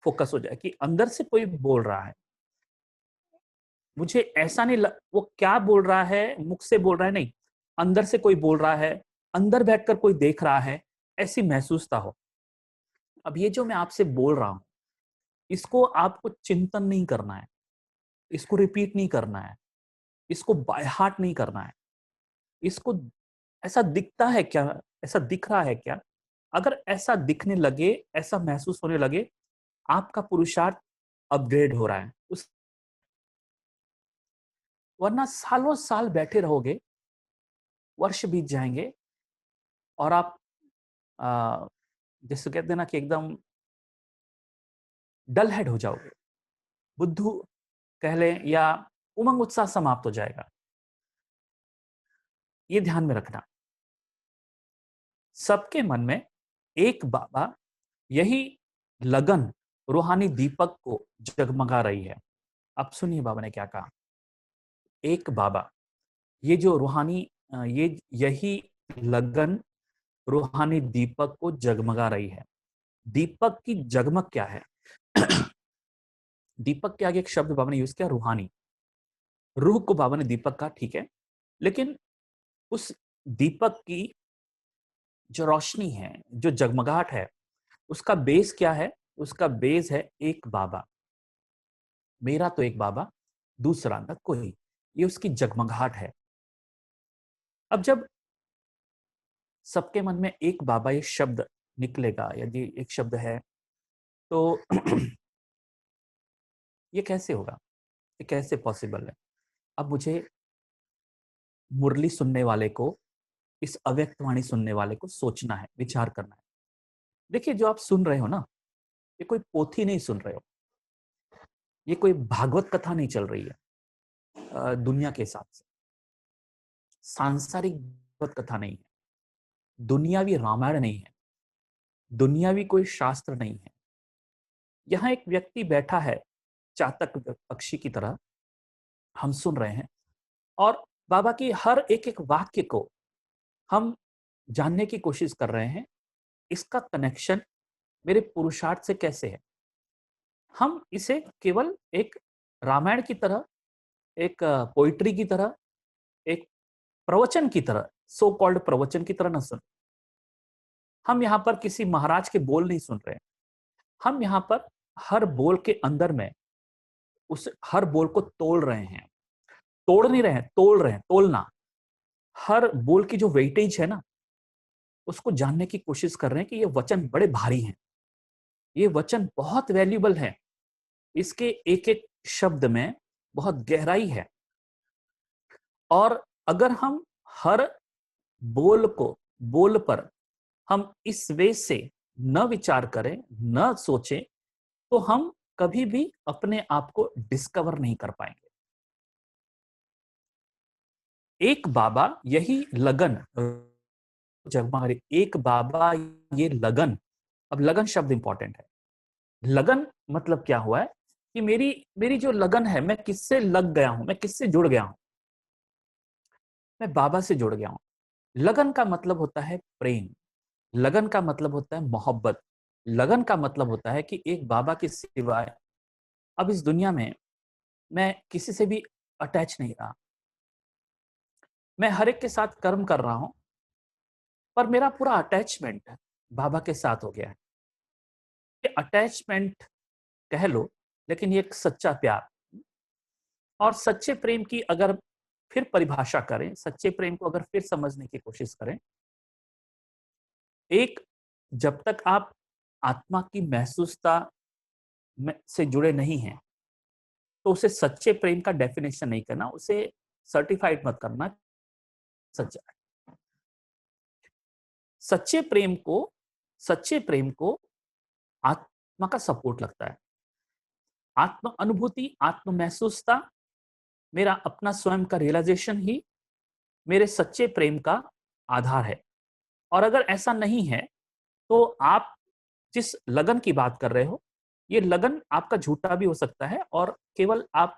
फोकस हो जाए कि अंदर से कोई बोल रहा है। मुझे ऐसा नहीं वो क्या बोल रहा है, मुख से बोल रहा है नहीं, अंदर से कोई बोल रहा है, अंदर बैठकर कोई देख रहा है, ऐसी महसूसता हो। अब ये जो मैं आपसे बोल रहा हूं, इसको आपको चिंतन नहीं करना है, इसको रिपीट नहीं करना है, इसको बाय हार्ट नहीं करना है। इसको ऐसा दिखता है क्या, ऐसा दिख रहा है क्या? अगर ऐसा दिखने लगे, ऐसा महसूस होने लगे, आपका पुरुषार्थ अपग्रेड हो रहा है। उस वरना सालों साल बैठे रहोगे, वर्ष बीत जाएंगे और आप जैसे कहते हैं ना कि एकदम डल हेड हो जाओगे, बुद्धू कह लें, या उमंग उत्साह समाप्त हो जाएगा। ये ध्यान में रखना। सबके मन में एक बाबा, यही लगन रूहानी दीपक को जगमगा रही है। अब सुनिए बाबा ने क्या कहा। एक बाबा, ये जो रूहानी ये यही लगन रूहानी दीपक को जगमगा रही है। दीपक की जगमग क्या है? दीपक के आगे एक शब्द बाबा ने यूज किया, रूहानी। रूह को बाबा ने दीपक कहा, ठीक है, लेकिन उस दीपक की जो रोशनी है, जो जगमगाहट है, उसका बेस क्या है? उसका बेस है एक बाबा। मेरा तो एक बाबा, दूसरा न कोई। ये उसकी जगमगाहट है। अब जब सबके मन में एक बाबा ये शब्द निकलेगा, यदि एक शब्द है, तो ये कैसे होगा? ये कैसे पॉसिबल है? अब मुझे मुरली सुनने वाले को, इस अव्यक्त वाणी सुनने वाले को सोचना है, विचार करना है। देखिए, जो आप सुन रहे हो ना, ये कोई पोथी नहीं सुन रहे हो, ये कोई भागवत कथा नहीं चल रही है दुनिया के हिसाब से। सांसारिक भागवत कथा नहीं है, दुनियावी रामायण नहीं है, दुनियावी कोई शास्त्र नहीं है। यहाँ एक व्यक्ति बैठा है, चातक पक्षी की तरह हम सुन रहे हैं, और बाबा की हर एक एक वाक्य को हम जानने की कोशिश कर रहे हैं। इसका कनेक्शन मेरे पुरुषार्थ से कैसे है? हम इसे केवल एक रामायण की तरह, एक पोइट्री की तरह, एक प्रवचन की तरह, सो कॉल्ड प्रवचन की तरह न सुन। हम यहाँ पर किसी महाराज के बोल नहीं सुन रहे हैं। हम यहाँ पर हर बोल के अंदर में उस हर बोल को तोड़ रहे हैं। तोड़ नहीं रहे हैं, तोड़ रहे हैं, तोलना। हर बोल की जो वेटेज है ना, उसको जानने की कोशिश कर रहे हैं कि ये वचन बड़े भारी हैं, ये वचन बहुत वैल्यूबल है, इसके एक एक शब्द में बहुत गहराई है। और अगर हम हर बोल को, बोल पर हम इस वे से न विचार करें, न सोचें, तो हम कभी भी अपने आप को डिस्कवर नहीं कर पाएंगे। एक बाबा यही लगन जगमा रही, एक बाबा ये लगन। अब लगन शब्द इंपॉर्टेंट है। लगन मतलब क्या हुआ है कि मेरी मेरी जो लगन है, मैं किससे लग गया हूं, मैं किससे जुड़ गया हूं, मैं बाबा से जुड़ गया हूं। लगन का मतलब होता है प्रेम, लगन का मतलब होता है मोहब्बत, लगन का मतलब होता है कि एक बाबा के सिवाय अब इस दुनिया में मैं किसी से भी अटैच नहीं रहा। मैं हर एक के साथ कर्म कर रहा हूं, पर मेरा पूरा अटैचमेंट बाबा के साथ हो गया है। ये अटैचमेंट कह लो, लेकिन ये एक सच्चा प्यार। और सच्चे प्रेम की अगर फिर परिभाषा करें, सच्चे प्रेम को अगर फिर समझने की कोशिश करें, एक, जब तक आप आत्मा की महसूसता से जुड़े नहीं हैं, तो उसे सच्चे प्रेम का डेफिनेशन नहीं करना, उसे सर्टिफाइड मत करना सच्चा है। सच्चे प्रेम को, सच्चे प्रेम को आत्मा का सपोर्ट लगता है। आत्म अनुभूति, आत्म महसूसता, मेरा अपना स्वयं का रियलाइजेशन ही मेरे सच्चे प्रेम का आधार है। और अगर ऐसा नहीं है, तो आप जिस लगन की बात कर रहे हो, ये लगन आपका झूठा भी हो सकता है, और केवल आप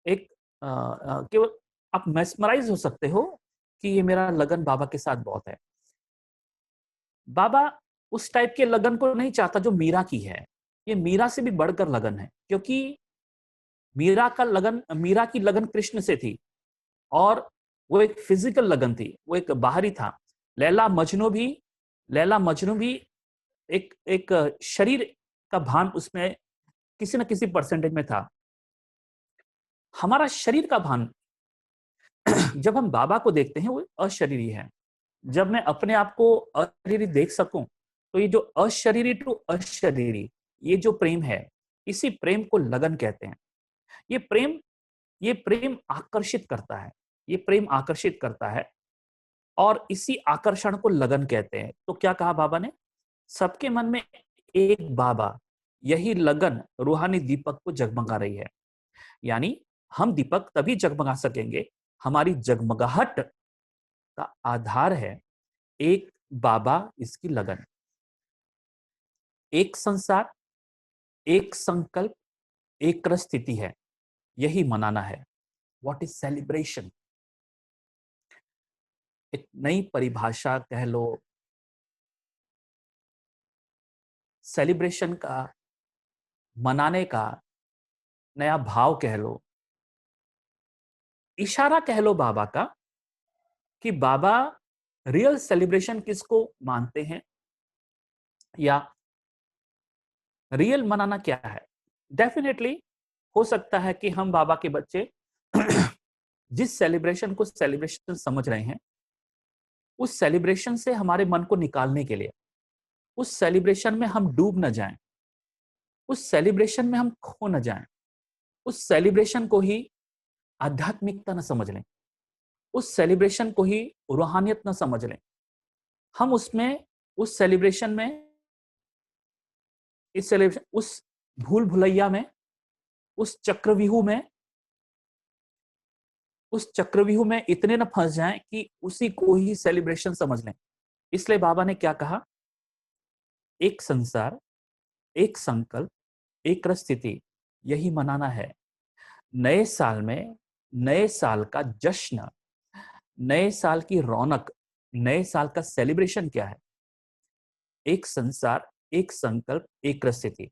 एक केवल आप मेस्मराइज हो सकते हो कि ये मेरा लगन बाबा के साथ बहुत है। बाबा उस टाइप के लगन को नहीं चाहता जो मीरा की है। ये मीरा से भी बढ़कर लगन है, क्योंकि मीरा की लगन कृष्ण से थी, और वो एक फिजिकल लगन थी, वो एक बाहरी था। लैला मजनू भी एक एक शरीर का भान उसमें किसी न किसी परसेंटेज में था। हमारा शरीर का भान जब हम बाबा को देखते हैं, वो अशरीरी है। जब मैं अपने आप को अशरीरी देख सकूं, तो ये जो अशरीरी टू अशरीरी, ये जो प्रेम है, इसी प्रेम को लगन कहते हैं। ये प्रेम ये प्रेम आकर्षित करता है, ये प्रेम आकर्षित करता है, और इसी आकर्षण को लगन कहते हैं। तो क्या कहा बाबा ने? सबके मन में एक बाबा, यही लगन रूहानी दीपक को जगमगा रही है। यानी हम दीपक तभी जगमगा सकेंगे, हमारी जगमगाहट का आधार है एक बाबा, इसकी लगन। एक संसार, एक संकल्प, एक स्थिति है, यही मनाना है। What is celebration? एक नई परिभाषा कह लो सेलिब्रेशन का, मनाने का नया भाव कह लो, इशारा कह लो बाबा का, कि बाबा रियल सेलिब्रेशन किसको मानते हैं, या रियल मनाना क्या है। डेफिनेटली हो सकता है कि हम बाबा के बच्चे जिस सेलिब्रेशन को सेलिब्रेशन समझ रहे हैं, उस सेलिब्रेशन से हमारे मन को निकालने के लिए, उस सेलिब्रेशन में हम डूब न जाएं, उस सेलिब्रेशन में हम खो न जाएं, उस सेलिब्रेशन को ही आध्यात्मिकता न समझ लें, उस सेलिब्रेशन को ही रूहानियत न समझ लें। हम उसमें, उस सेलिब्रेशन में, इस सेलिब्रेशन, उस भूल भुलैया में, उस चक्रव्यूह में, उस चक्रव्यूह में इतने न फंस जाएं कि उसी को ही सेलिब्रेशन समझ लें। इसलिए बाबा ने क्या कहा? एक संसार, एक संकल्प, एक स्थिति, यही मनाना है। नए साल में नए साल का जश्न, नए साल की रौनक, नए साल का सेलिब्रेशन क्या है? एक संसार, एक संकल्प, एक स्थिति,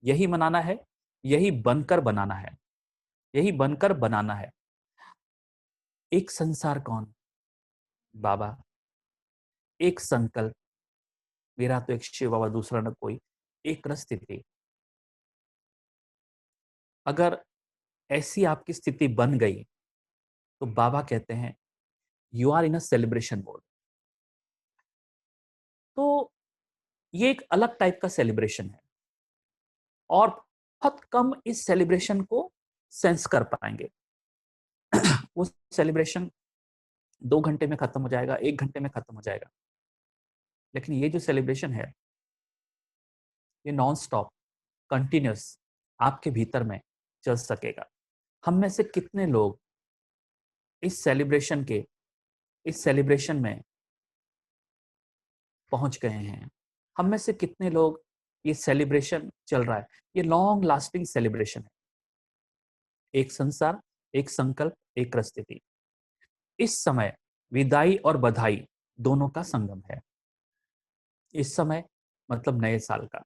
यही मनाना है, यही बनकर बनाना है, यही बनकर बनाना है। एक संसार कौन? बाबा। एक संकल्प, मेरा तो एक शिव बाबा, दूसरा न कोई। एक स्थिति, अगर ऐसी आपकी स्थिति बन गई तो बाबा कहते हैं you are in a celebration mode. तो ये एक अलग टाइप का सेलिब्रेशन है और बहुत कम इस सेलिब्रेशन को सेंस कर पाएंगे। वो सेलिब्रेशन 2 घंटे में खत्म हो जाएगा, 1 घंटे में खत्म हो जाएगा, लेकिन ये जो सेलिब्रेशन है ये नॉन स्टॉप कंटिन्यूस आपके भीतर में चल सकेगा। हम में से कितने लोग इस सेलिब्रेशन में पहुंच गए हैं? हम में से कितने लोग, ये सेलिब्रेशन चल रहा है, ये लॉन्ग लास्टिंग सेलिब्रेशन है। एक संसार, एक संकल्प, एक स्थिति। इस समय विदाई और बधाई दोनों का संगम है। इस समय मतलब नए साल का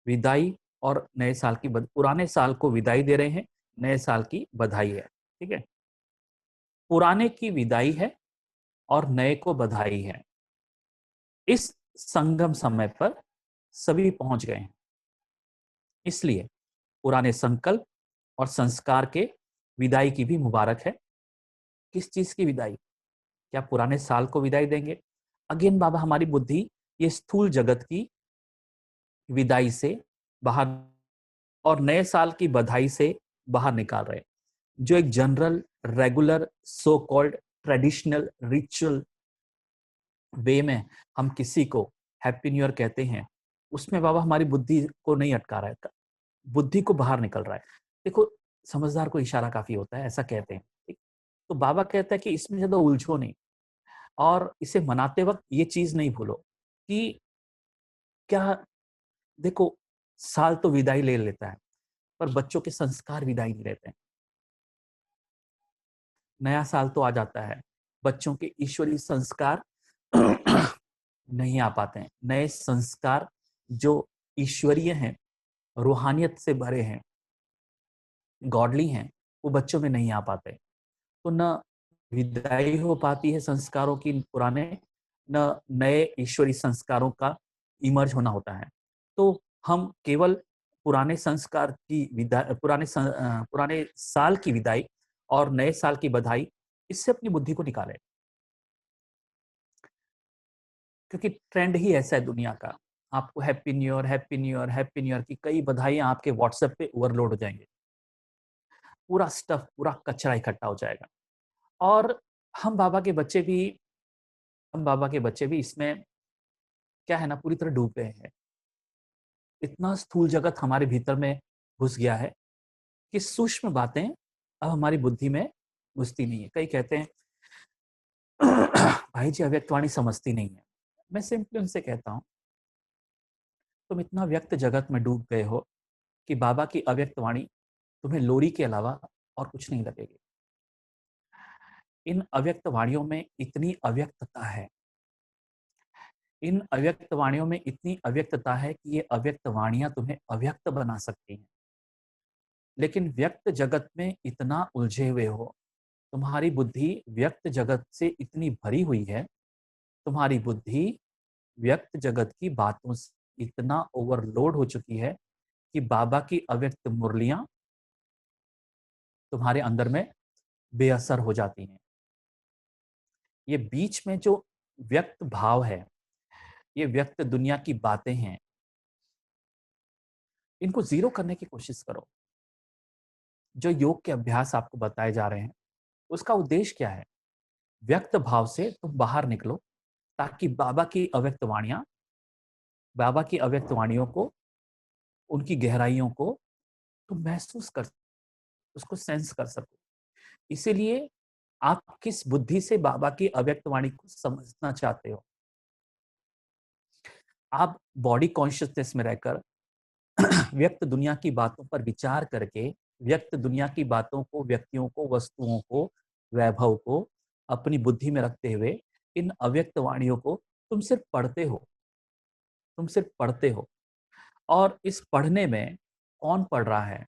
विदाई और नए साल की पुराने साल को विदाई दे रहे हैं, नए साल की बधाई है। ठीक है, पुराने की विदाई है और नए को बधाई है। इस संगम समय पर सभी पहुंच गए हैं, इसलिए पुराने संकल्प और संस्कार के विदाई की भी मुबारक है। किस चीज की विदाई? क्या पुराने साल को विदाई देंगे? अगेन बाबा हमारी बुद्धि ये स्थूल जगत की विदाई से बाहर और नए साल की बधाई से बाहर निकाल रहे हैं। जो एक general regular so called traditional ritual way में हम किसी को हैप्पी न्यू ईयर कहते हैं, उसमें बाबा हमारी बुद्धि को नहीं अटका रहा है, बुद्धि को बाहर निकल रहा है। देखो, समझदार को इशारा काफी होता है, ऐसा कहते हैं। ठीक? तो बाबा कहता है कि इसमें ज्यादा उलझो नहीं और इसे मनाते वक्त ये चीज नहीं भूलो कि क्या, देखो साल तो विदाई ले लेता है पर बच्चों के संस्कार विदाई नहीं लेते हैं। नया साल तो आ जाता है, बच्चों के ईश्वरीय संस्कार नहीं आ पाते हैं। नए संस्कार जो ईश्वरीय हैं, रूहानियत से भरे हैं, गॉडली हैं, वो बच्चों में नहीं आ पाते। तो न विदाई हो पाती है संस्कारों की पुराने, न नए ईश्वरीय संस्कारों का इमर्ज होना होता है। तो हम केवल पुराने संस्कार की विदाई, पुराने साल की विदाई और नए साल की बधाई, इससे अपनी बुद्धि को निकालें, क्योंकि ट्रेंड ही ऐसा है दुनिया का। आपको happy new year, happy new year, happy new year की कई बधाइयां आपके व्हाट्सएप पे ओवरलोड हो जाएंगे। पूरा स्टफ, पूरा कचरा इकट्ठा हो जाएगा। और हम बाबा के बच्चे भी हम बाबा के बच्चे भी इसमें क्या है ना, पूरी तरह डूब गए हैं। इतना स्थूल जगत हमारे भीतर में घुस गया है कि सूक्ष्म बातें अब हमारी बुद्धि में घुसती नहीं है। कई कहते हैं भाई जी अव्यक्तवाणी समझती नहीं है। मैं सिंपली उनसे कहता हूं, तुम इतना व्यक्त जगत में डूब गए हो कि बाबा की अव्यक्त वाणी तुम्हें लोरी के अलावा और कुछ नहीं लगेगी। इन अव्यक्त वाणियों में इतनी अव्यक्तता है, इन अव्यक्त वाणियों में इतनी अव्यक्तता है कि ये अव्यक्त वाणियां तुम्हें अव्यक्त बना सकती हैं। लेकिन व्यक्त जगत में इतना उलझे हुए हो, तुम्हारी बुद्धि व्यक्त जगत से इतनी भरी हुई है, तुम्हारी बुद्धि व्यक्त जगत की बातों से इतना ओवरलोड हो चुकी है कि बाबा की अव्यक्त मुरलियां तुम्हारे अंदर में बेअसर हो जाती हैं। ये बीच में जो व्यक्त भाव है, ये व्यक्त दुनिया की बातें हैं, इनको जीरो करने की कोशिश करो। जो योग के अभ्यास आपको बताए जा रहे हैं, उसका उद्देश्य क्या है? व्यक्त भाव से तुम बाहर निकलो ताकि बाबा की अव्यक्त वाणियों को, उनकी गहराइयों को तुम महसूस कर, उसको सेंस कर सको। इसीलिए आप किस बुद्धि से बाबा की अव्यक्त वाणी को समझना चाहते हो? आप बॉडी कॉन्शियसनेस में रहकर व्यक्त दुनिया की बातों पर विचार करके, व्यक्त दुनिया की बातों को, व्यक्तियों को, वस्तुओं को, वैभव को अपनी बुद्धि में रखते हुए इन अव्यक्त वाणियों को तुम सिर्फ पढ़ते हो, तुम सिर्फ पढ़ते हो। और इस पढ़ने में कौन पढ़ रहा है?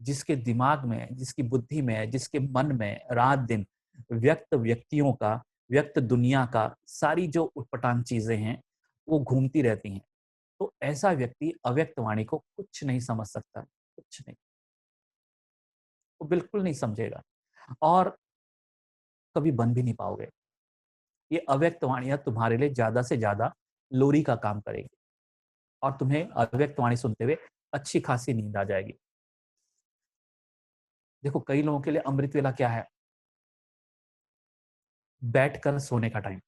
जिसके दिमाग में, जिसकी बुद्धि में, जिसके मन में रात दिन व्यक्त व्यक्तियों का, व्यक्त दुनिया का सारी जो उटपटांग चीजें हैं वो घूमती रहती हैं, तो ऐसा व्यक्ति अव्यक्त वाणी को कुछ नहीं समझ सकता, कुछ नहीं। वो बिल्कुल नहीं समझेगा और कभी बन भी नहीं पाओगे। ये अव्यक्त वाणियां तुम्हारे लिए ज्यादा से ज्यादा लोरी का काम करेगी और तुम्हें अव्यक्त वाणी सुनते हुए अच्छी खासी नींद आ जाएगी। देखो कई लोगों के लिए अमृत वेला क्या है? बैठकर सोने का टाइम।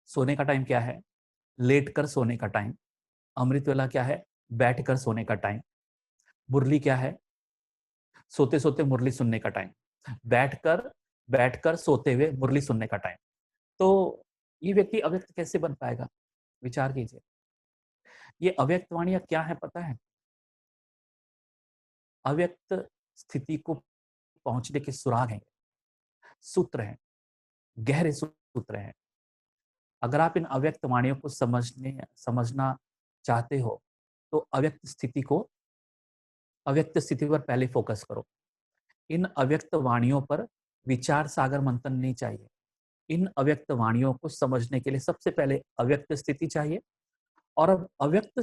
सोने का टाइम क्या है? लेटकर सोने का टाइम। अमृत वेला क्या है? बैठकर सोने का टाइम। मुरली क्या है? सोते सोते मुरली सुनने का टाइम। बैठकर बैठकर सोते हुए मुरली सुनने का टाइम। तो ये व्यक्ति अव्यक्त कैसे बन पाएगा? विचार कीजिए। ये अव्यक्त वाणियां क्या है पता है? अव्यक्त स्थिति को पहुंचने के सुराग हैं, सूत्र हैं, गहरे सूत्र हैं। अगर आप इन अव्यक्त वाणियों को समझना चाहते हो तो अव्यक्त स्थिति पर पहले फोकस करो। इन अव्यक्त वाणियों पर विचार सागर मंथन नहीं चाहिए। इन अव्यक्त वाणियों को समझने के लिए सबसे पहले अव्यक्त स्थिति चाहिए और अब अव्यक्त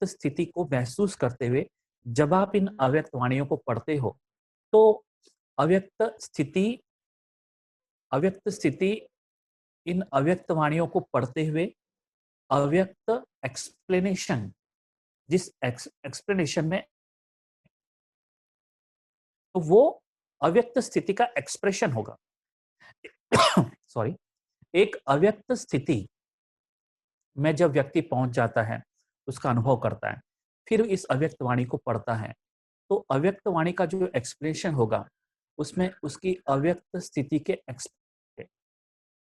स्थिति को महसूस करते हुए जब आप इन अव्यक्त वाणियों को पढ़ते हो तो अव्यक्त स्थिति अव्यक्त स्थिति इन अव्यक्त वाणियों को पढ़ते हुए अव्यक्त एक्सप्लेनेशन, जिस एक्सप्लेनेशन में तो वो अव्यक्त स्थिति का एक्सप्रेशन होगा। सॉरी। एक अव्यक्त स्थिति में जब व्यक्ति पहुंच जाता है, उसका अनुभव करता है, फिर इस अव्यक्त वाणी को पढ़ता है, तो अव्यक्त वाणी का जो एक्सप्लेनेशन होगा उसमें उसकी अव्यक्त स्थिति के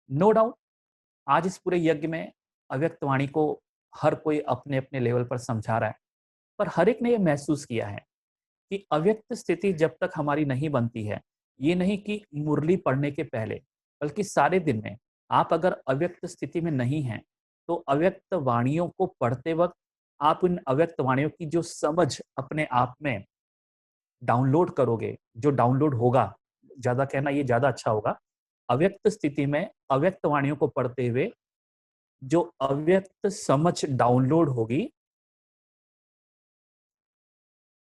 नो डाउट आज इस पूरे यज्ञ में अव्यक्त वाणी को हर कोई अपने अपने लेवल पर समझा रहा है, पर हर एक ने यह महसूस किया है कि अव्यक्त स्थिति जब तक हमारी नहीं बनती है, ये नहीं कि मुरली पढ़ने के पहले, बल्कि सारे दिन में आप अगर अव्यक्त स्थिति में नहीं हैं, तो अव्यक्त वाणियों को पढ़ते वक्त आप इन अव्यक्त वाणियों की जो समझ अपने आप में डाउनलोड करोगे, जो डाउनलोड होगा, ज्यादा कहना ये ज्यादा अच्छा होगा, अव्यक्त स्थिति में अव्यक्त वाणियों को पढ़ते हुए जो अव्यक्त समझ डाउनलोड होगी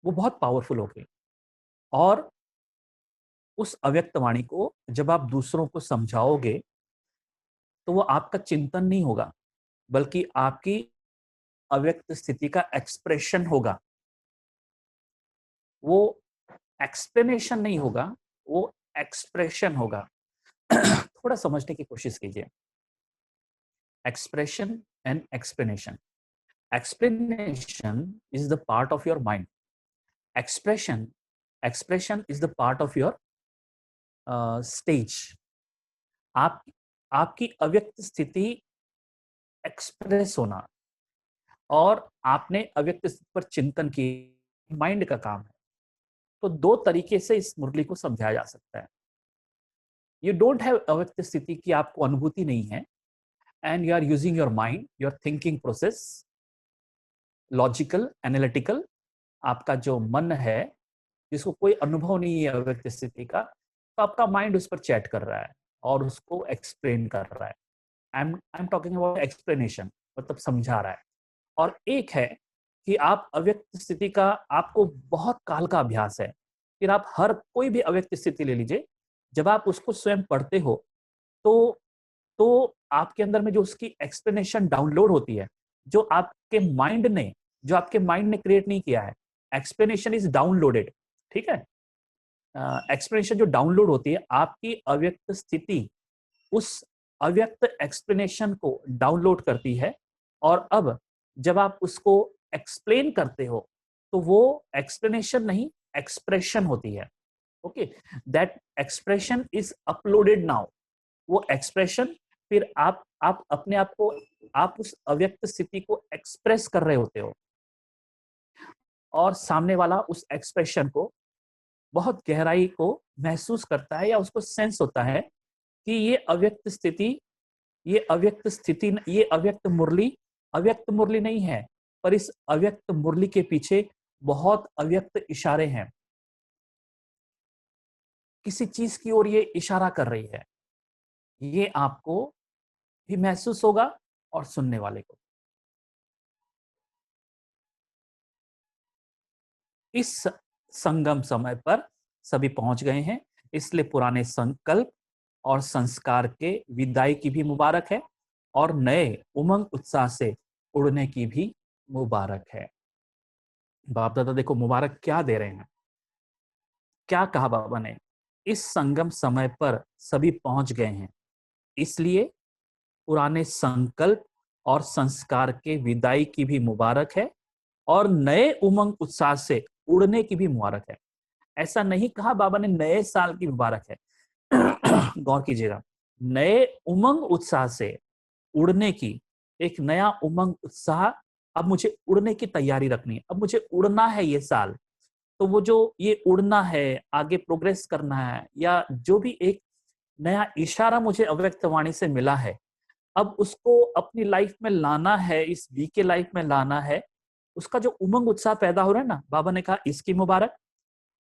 वो बहुत पावरफुल होगी और उस अव्यक्त वाणी को जब आप दूसरों को समझाओगे तो वो आपका चिंतन नहीं होगा, बल्कि आपकी अव्यक्त स्थिति का एक्सप्रेशन होगा। वो एक्सप्लेनेशन नहीं होगा, वो एक्सप्रेशन होगा। थोड़ा समझने की कोशिश कीजिए। Expression and explanation. Explanation is the part of your mind. Expression is the part of your stage. आपकी अव्यक्त स्थिति एक्सप्रेस होना और आपने अव्यक्त स्थिति पर चिंतन की माइंड का काम है। तो दो तरीके से इस मुरली को समझाया जा सकता है। यू डोंट हैव अव्यक्त स्थिति की आपको अनुभूति नहीं है and you are using your mind, your thinking process, logical analytical, आपका जो मन है जिसको कोई अनुभव नहीं है अव्यक्त स्थिति का, तो आपका माइंड उस पर चैट कर रहा है और उसको एक्सप्लेन कर रहा है। I am talking about explanation, मतलब समझा रहा है। और एक है कि आप अव्यक्त स्थिति का आपको बहुत काल का अभ्यास है, फिर आप हर कोई भी अव्यक्त स्थिति ले लीजिए, जब आप उसको स्वयं पढ़ते हो तो आपके अंदर में जो उसकी एक्सप्लेनेशन डाउनलोड होती है, जो आपके माइंड ने क्रिएट नहीं किया है, एक्सप्लेनेशन इज डाउनलोडेड। ठीक है। एक्सप्लेनेशन जो डाउनलोड होती है, आपकी अव्यक्त स्थिति उस अव्यक्त एक्सप्लेनेशन को डाउनलोड करती है और अब जब आप उसको एक्सप्लेन करते हो तो वो एक्सप्लेनेशन नहीं, एक्सप्रेशन होती है। Okay, that expression is uploaded now. वो एक्सप्रेशन फिर आप अपने आप को, आप उस अव्यक्त स्थिति को एक्सप्रेस कर रहे होते हो और सामने वाला उस एक्सप्रेशन को बहुत गहराई को महसूस करता है या उसको सेंस होता है कि ये अव्यक्त स्थिति, ये अव्यक्त मुरली नहीं है, पर इस अव्यक्त मुरली के पीछे बहुत अव्यक्त इशारे हैं। किसी चीज की ओर ये इशारा कर रही है, ये आपको भी महसूस होगा और सुनने वाले को। इस संगम समय पर सभी पहुंच गए हैं, इसलिए पुराने संकल्प और संस्कार के विदाई की भी मुबारक है और नए उमंग उत्साह से उड़ने की भी मुबारक है। बाप दादा देखो मुबारक क्या दे रहे हैं, क्या कहा बाबा ने, इस संगम समय पर सभी पहुंच गए हैं, इसलिए पुराने संकल्प और संस्कार के विदाई की भी मुबारक है और नए उमंग उत्साह से उड़ने की भी मुबारक है। ऐसा नहीं कहा बाबा ने नए साल की मुबारक है। गौर कीजिएगा, नए उमंग उत्साह से उड़ने की, एक नया उमंग उत्साह, अब मुझे उड़ने की तैयारी रखनी है, अब मुझे उड़ना है ये साल। तो वो जो ये उड़ना है, आगे प्रोग्रेस करना है, या जो भी एक नया इशारा मुझे अव्यक्त वाणी से मिला है, अब उसको अपनी लाइफ में लाना है, इस बीके लाइफ में लाना है, उसका जो उमंग उत्साह पैदा हो रहा है ना, बाबा ने कहा इसकी मुबारक।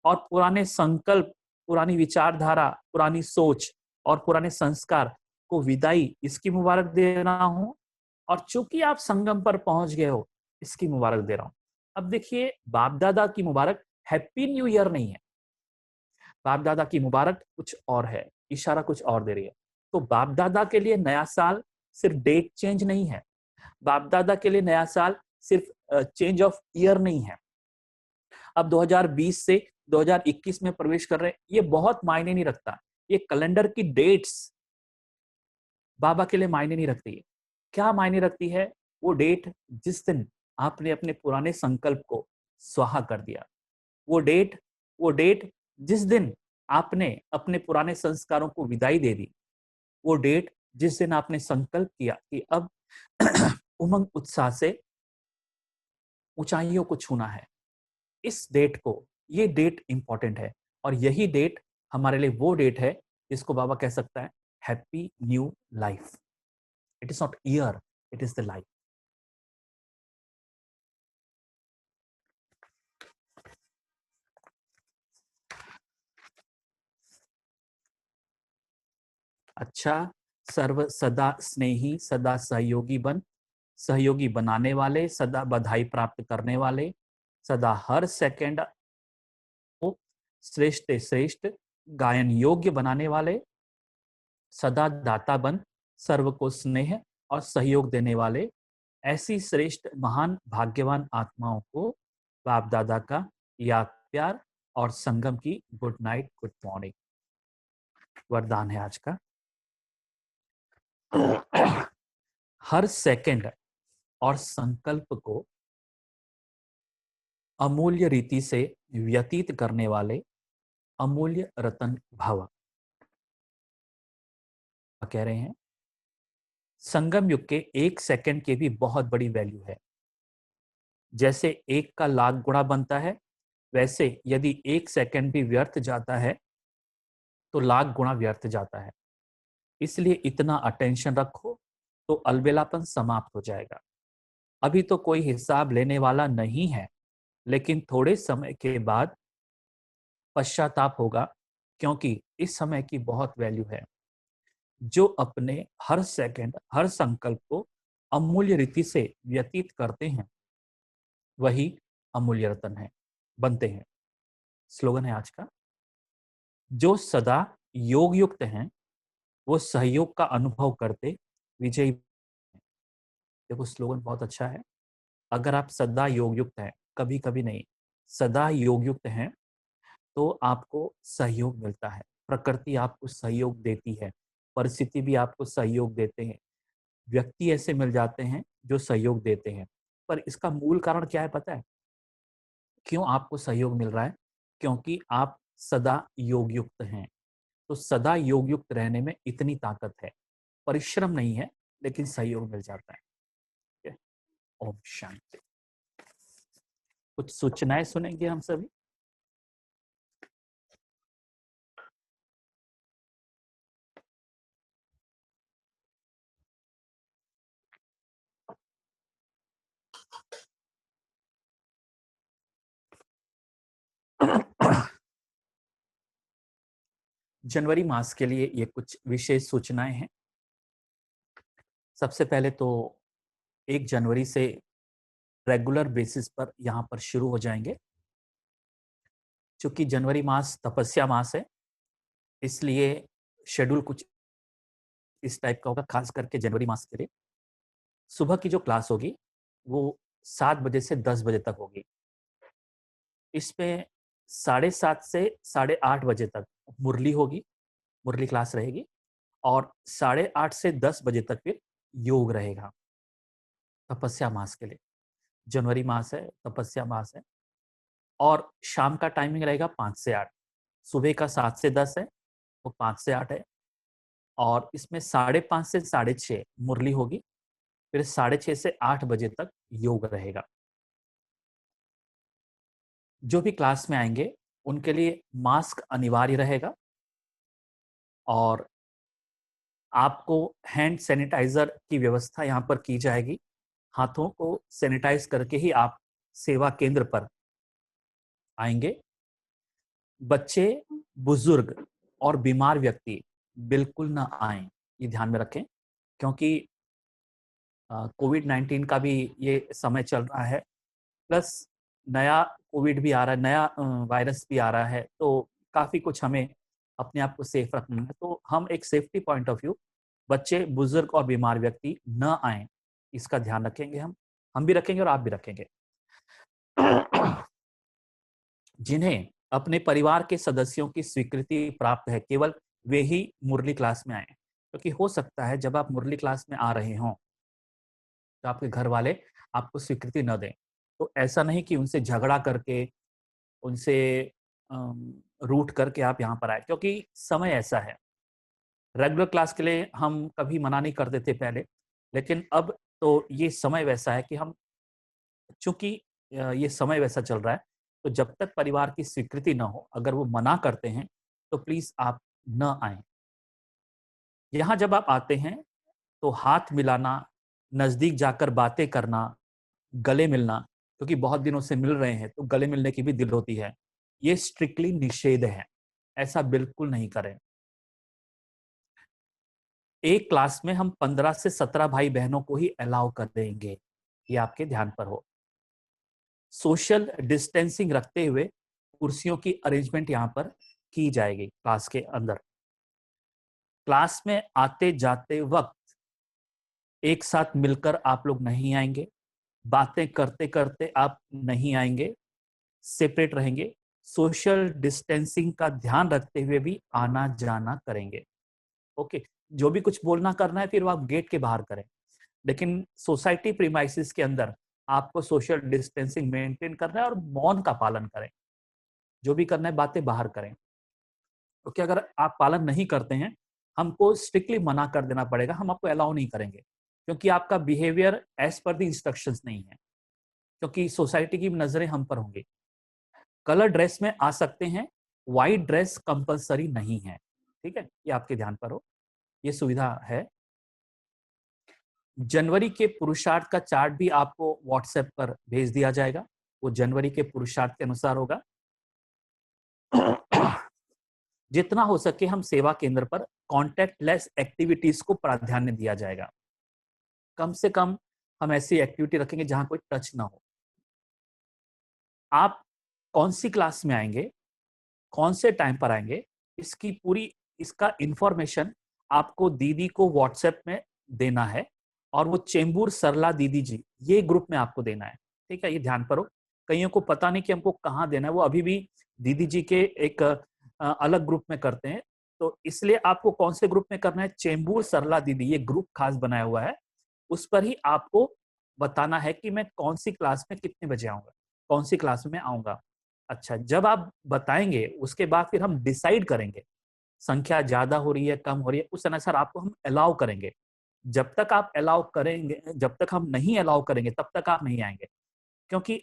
और पुराने संकल्प, पुरानी विचारधारा, पुरानी सोच और पुराने संस्कार को विदाई, इसकी मुबारक दे रहा हूं। और चूंकि आप संगम पर पहुंच गए हो, इसकी मुबारक दे रहा हूं। अब देखिए, बाप दादा की मुबारक हैप्पी न्यू ईयर नहीं है, बाप दादा की मुबारक कुछ और है, इशारा कुछ और दे रही है। तो बाप दादा के लिए नया साल सिर्फ डेट चेंज नहीं है, बाप दादा के लिए नया साल सिर्फ चेंज ऑफ ईयर नहीं है। अब 2020 से 2021 में प्रवेश कर रहे हैं, ये बहुत मायने नहीं रखता, ये कैलेंडर की डेट्स बाबा के लिए मायने नहीं रखती है। क्या मायने रखती है? वो डेट जिस दिन आपने अपने पुराने संकल्प को स्वाहा कर दिया, वो डेट जिस दिन आपने अपने पुराने संस्कारों को विदाई दे दी, वो डेट जिस दिन आपने संकल्प किया कि अब उमंग उत्साह से ऊंचाइयों को छूना है, इस डेट को, ये डेट इंपॉर्टेंट है। और यही डेट हमारे लिए वो डेट है जिसको बाबा कह सकता है happy new life. It is not year, it is the life. अच्छा, सर्व सदा स्नेही, सदा सहयोगी बन, सहयोगी बनाने वाले, सदा बधाई प्राप्त करने वाले, सदा हर सेकंड को श्रेष्ठ से श्रेष्ठ गायन योग्य बनाने वाले, सदा दाता बन, सर्व को स्नेह और सहयोग देने वाले, ऐसी श्रेष्ठ महान भाग्यवान आत्माओं को बाप दादा का याद प्यार और संगम की गुड नाइट, गुड मॉर्निंग। वरदान है आज का। हर सेकंड और संकल्प को अमूल्य रीति से व्यतीत करने वाले अमूल्य रतन भव। कह रहे हैं संगम युग के एक सेकंड की भी बहुत बड़ी वैल्यू है। जैसे एक का लाख गुणा बनता है, वैसे यदि एक सेकंड भी व्यर्थ जाता है तो लाख गुणा व्यर्थ जाता है। इसलिए इतना अटेंशन रखो तो अलबेलापन समाप्त हो जाएगा। अभी तो कोई हिसाब लेने वाला नहीं है, लेकिन थोड़े समय के बाद पश्चाताप होगा, क्योंकि इस समय की बहुत वैल्यू है। जो अपने हर सेकंड, हर संकल्प को अमूल्य रीति से व्यतीत करते हैं, वही अमूल्य रतन है, बनते हैं। स्लोगन है आज का, जो सदा योग युक्त हैं, वो सहयोग का अनुभव करते विजयी। देखो स्लोगन बहुत अच्छा है। अगर आप सदा योग युक्त हैं, कभी कभी नहीं, सदा योग युक्त हैं, तो आपको सहयोग मिलता है, प्रकृति आपको सहयोग देती है, परिस्थिति भी आपको सहयोग देते हैं, व्यक्ति ऐसे मिल जाते हैं जो सहयोग देते हैं। पर इसका मूल कारण क्या है पता है? क्यों आपको सहयोग मिल रहा है? क्योंकि आप सदा योग युक्त हैं। तो सदा योग युक्त रहने में इतनी ताकत है, परिश्रम नहीं है, लेकिन सहयोग मिल जाता है। ठीक है? ओम शांति। कुछ सूचनाएं सुनेंगे हम सभी। जनवरी मास के लिए ये कुछ विशेष सूचनाएं हैं। सबसे पहले तो 1 जनवरी से रेगुलर बेसिस पर यहाँ पर शुरू हो जाएंगे चूंकि जनवरी मास तपस्या मास है, इसलिए शेड्यूल कुछ इस टाइप का होगा, खास करके जनवरी मास के लिए। सुबह की जो क्लास होगी वो 7 बजे से 10 बजे तक होगी। इसमें 7:30 से 8:30 बजे तक मुरली होगी, मुरली क्लास रहेगी, और 8:30 से 10 बजे तक फिर योग रहेगा तपस्या मास के लिए। जनवरी मास है, तपस्या मास है। और शाम का टाइमिंग रहेगा 5 से 8। सुबह का 7 से 10 है, वो 5 से 8 है। और इसमें 5:30 से 6:30 मुरली होगी, फिर 6:30 से 8 बजे तक योग रहेगा। जो भी क्लास में आएंगे उनके लिए मास्क अनिवार्य रहेगा, और आपको हैंड सैनिटाइजर की व्यवस्था यहाँ पर की जाएगी। हाथों को सैनिटाइज करके ही आप सेवा केंद्र पर आएंगे। बच्चे, बुजुर्ग और बीमार व्यक्ति बिल्कुल ना आएं, ये ध्यान में रखें, क्योंकि कोविड-19 का भी ये समय चल रहा है, प्लस नया कोविड भी आ रहा है, नया वायरस भी आ रहा है, तो काफ़ी कुछ हमें अपने आप को सेफ रखना है। तो हम एक सेफ्टी पॉइंट ऑफ व्यू बच्चे, बुजुर्ग और बीमार व्यक्ति न आएं, इसका ध्यान रखेंगे हम भी रखेंगे और आप भी रखेंगे। जिन्हें अपने परिवार के सदस्यों की स्वीकृति प्राप्त है, केवल वे ही मुरली क्लास में आए, क्योंकि हो सकता है जब आप मुरली क्लास में आ रहे हों तो आपके घर वाले आपको स्वीकृति न दें। तो ऐसा नहीं कि उनसे झगड़ा करके, उनसे रूठ करके आप यहाँ पर आए, क्योंकि समय ऐसा है। रेगुलर क्लास के लिए हम कभी मना नहीं करते थे पहले, लेकिन अब तो ये समय वैसा है कि हम, चूंकि ये समय वैसा चल रहा है, तो जब तक परिवार की स्वीकृति ना हो, अगर वो मना करते हैं तो प्लीज आप न आए। यहाँ जब आप आते हैं तो हाथ मिलाना, नजदीक जाकर बातें करना, गले मिलना, क्योंकि बहुत दिनों से मिल रहे हैं तो गले मिलने की भी दिल होती है, ये स्ट्रिक्टली निषेध है, ऐसा बिल्कुल नहीं करें। एक क्लास में हम 15 से 17 भाई बहनों को ही अलाउ कर देंगे, ये आपके ध्यान पर हो। सोशल डिस्टेंसिंग रखते हुए कुर्सियों की अरेंजमेंट यहाँ पर की जाएगी क्लास के अंदर। क्लास में आते जाते वक्त एक साथ मिलकर आप लोग नहीं आएंगे, बातें करते करते आप नहीं आएंगे, सेपरेट रहेंगे। सोशल डिस्टेंसिंग का ध्यान रखते हुए भी आना जाना करेंगे। ओके, जो भी कुछ बोलना करना है फिर वो आप गेट के बाहर करें, लेकिन सोसाइटी प्रीमाइसिस के अंदर आपको सोशल डिस्टेंसिंग मेंटेन करना है और मौन का पालन करें। जो भी करना है बातें बाहर करें, क्योंकि अगर आप पालन नहीं करते हैं हमको स्ट्रिक्टली मना कर देना पड़ेगा, हम आपको अलाउ नहीं करेंगे, क्योंकि आपका behaviour as per the instructions नहीं है, क्योंकि सोसाइटी की नजरें हम पर होंगी। कलर ड्रेस में आ सकते हैं, व्हाइट ड्रेस कंपलसरी नहीं है, ठीक है, ये आपके ध्यान पर हो, ये सुविधा है। जनवरी के पुरुषार्थ का चार्ट भी आपको व्हाट्सएप पर भेज दिया जाएगा, वो जनवरी के पुरुषार्थ के अनुसार होगा। जितना हो सके हम सेवा केंद्र पर कॉन्टैक्टलेस एक्टिविटीज को प्राधान्य दिया जाएगा। कम से कम हम ऐसी एक्टिविटी रखेंगे जहां कोई टच ना हो। आप कौन सी क्लास में आएंगे, कौन से टाइम पर आएंगे, इसका इंफॉर्मेशन आपको दीदी को व्हाट्सएप में देना है, और वो चेंबूर सरला दीदी जी, ये ग्रुप में आपको देना है, ठीक है, ये ध्यान पर हो। कईयों को पता नहीं कि हमको कहाँ देना है, वो अभी भी दीदी जी के एक अलग ग्रुप में करते हैं, तो इसलिए आपको कौन से ग्रुप में करना है, चेंबूर सरला दीदी, ये ग्रुप खास बनाया हुआ है, उस पर ही आपको बताना है कि मैं कौन सी क्लास में कितने बजे आऊंगा, कौन सी क्लास में आऊंगा। अच्छा, जब आप बताएंगे उसके बाद फिर हम डिसाइड करेंगे संख्या ज्यादा हो रही है, कम हो रही है, उस अनुसार आपको हम अलाउ करेंगे। जब तक आप अलाउ करेंगे, जब तक हम नहीं अलाउ करेंगे तब तक आप नहीं आएंगे, क्योंकि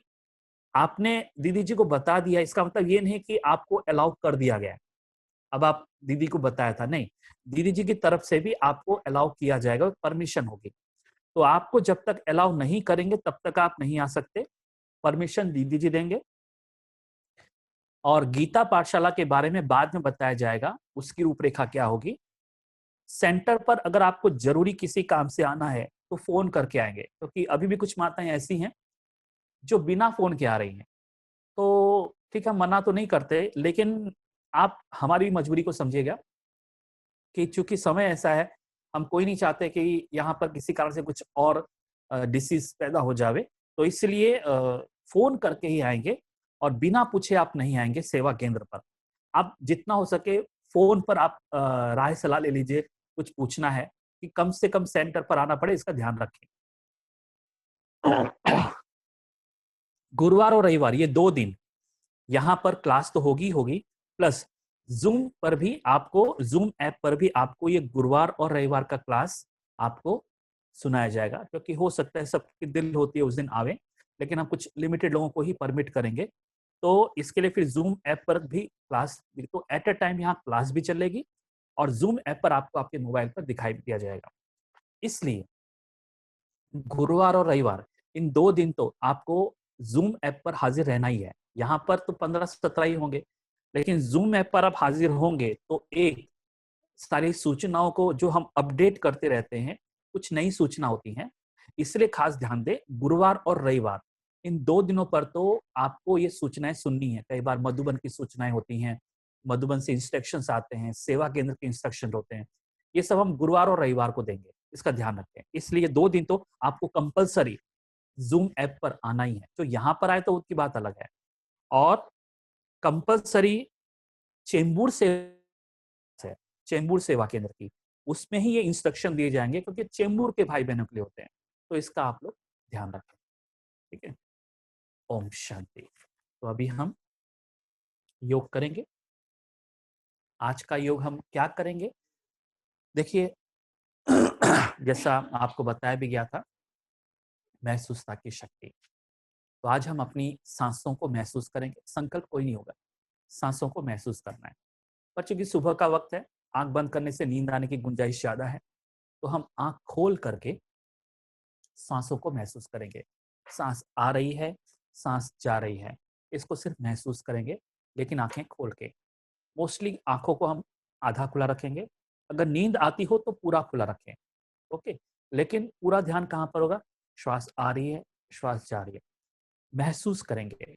आपने दीदी जी को बता दिया, इसका मतलब ये नहीं कि आपको अलाउ कर दिया गया, अब आप दीदी को बताया था, नहीं, दीदी जी की तरफ से भी आपको अलाउ किया जाएगा, परमिशन होगी। तो आपको जब तक अलाउ नहीं करेंगे तब तक आप नहीं आ सकते, परमिशन दीदी जी देंगे। और गीता पाठशाला के बारे में बाद में बताया जाएगा, उसकी रूपरेखा क्या होगी। सेंटर पर अगर आपको जरूरी किसी काम से आना है तो फोन करके आएंगे, क्योंकि अभी भी कुछ माताएं ऐसी हैं जो बिना फोन के आ रही हैं, तो ठीक है, मना तो नहीं करते, लेकिन आप हमारी मजबूरी को समझिएगा कि चूंकि समय ऐसा है, हम कोई नहीं चाहते कि यहाँ पर किसी कारण से कुछ और डिसीज पैदा हो जावे, तो इसलिए फोन करके ही आएंगे और बिना पूछे आप नहीं आएंगे सेवा केंद्र पर। आप जितना हो सके फोन पर आप राय सलाह ले लीजिए, कुछ पूछना है कि कम से कम सेंटर पर आना पड़े, इसका ध्यान रखें। गुरुवार और रविवार ये 2 दिन यहाँ पर क्लास तो होगी होगी, प्लस जूम पर भी आपको, जूम ऐप पर भी आपको ये गुरुवार और रविवार का क्लास आपको सुनाया जाएगा, क्योंकि हो सकता है सबकी दिल होती है उस दिन आवे, लेकिन हम कुछ लिमिटेड लोगों को ही परमिट करेंगे। तो इसके लिए फिर जूम ऐप पर भी क्लास, तो एट अ टाइम यहाँ क्लास भी चलेगी और जूम ऐप पर आपको आपके मोबाइल पर दिखाई दिया जाएगा। इसलिए गुरुवार और रविवार इन 2 दिन तो आपको जूम ऐप पर हाजिर रहना ही है। यहाँ पर तो 15-17 ही होंगे, लेकिन जूम ऐप पर आप हाजिर होंगे तो एक सारी सूचनाओं को जो हम अपडेट करते रहते हैं, कुछ नई सूचना होती हैं, इसलिए खास ध्यान दें। गुरुवार और रविवार इन 2 दिनों पर तो आपको ये सूचनाएं सुननी है। कई बार मधुबन की सूचनाएं होती हैं, मधुबन से इंस्ट्रक्शंस आते हैं, सेवा केंद्र के इंस्ट्रक्शन होते हैं, ये सब हम गुरुवार और रविवार को देंगे, इसका ध्यान रखें। इसलिए 2 दिन तो आपको कंपलसरी जूम ऐप पर आना ही है। जो यहाँ पर आए तो उसकी बात अलग है, और कंपलसरी चेंबूर से है, चेंबूर सेवा केंद्र की, उसमें ही ये इंस्ट्रक्शन दिए जाएंगे, क्योंकि चेंबूर के भाई बहनों के लिए होते हैं, तो इसका आप लोग ध्यान रखें। ठीक है, ओम शांति। तो अभी हम योग करेंगे। आज का योग हम क्या करेंगे, देखिए जैसा आपको बताया भी गया था, महसूसता की शक्ति। तो आज हम अपनी सांसों को महसूस करेंगे, संकल्प कोई नहीं होगा, सांसों को महसूस करना है। पर चूंकि सुबह का वक्त है, आंख बंद करने से नींद आने की गुंजाइश ज्यादा है, तो हम आंख खोल करके सांसों को महसूस करेंगे। सांस आ रही है, सांस जा रही है, इसको सिर्फ महसूस करेंगे, लेकिन आंखें खोल के। मोस्टली आंखों को हम आधा खुला रखेंगे, अगर नींद आती हो तो पूरा खुला रखें, ओके। लेकिन पूरा ध्यान कहाँ पर होगा, श्वास आ रही है, श्वास जा रही है, महसूस करेंगे।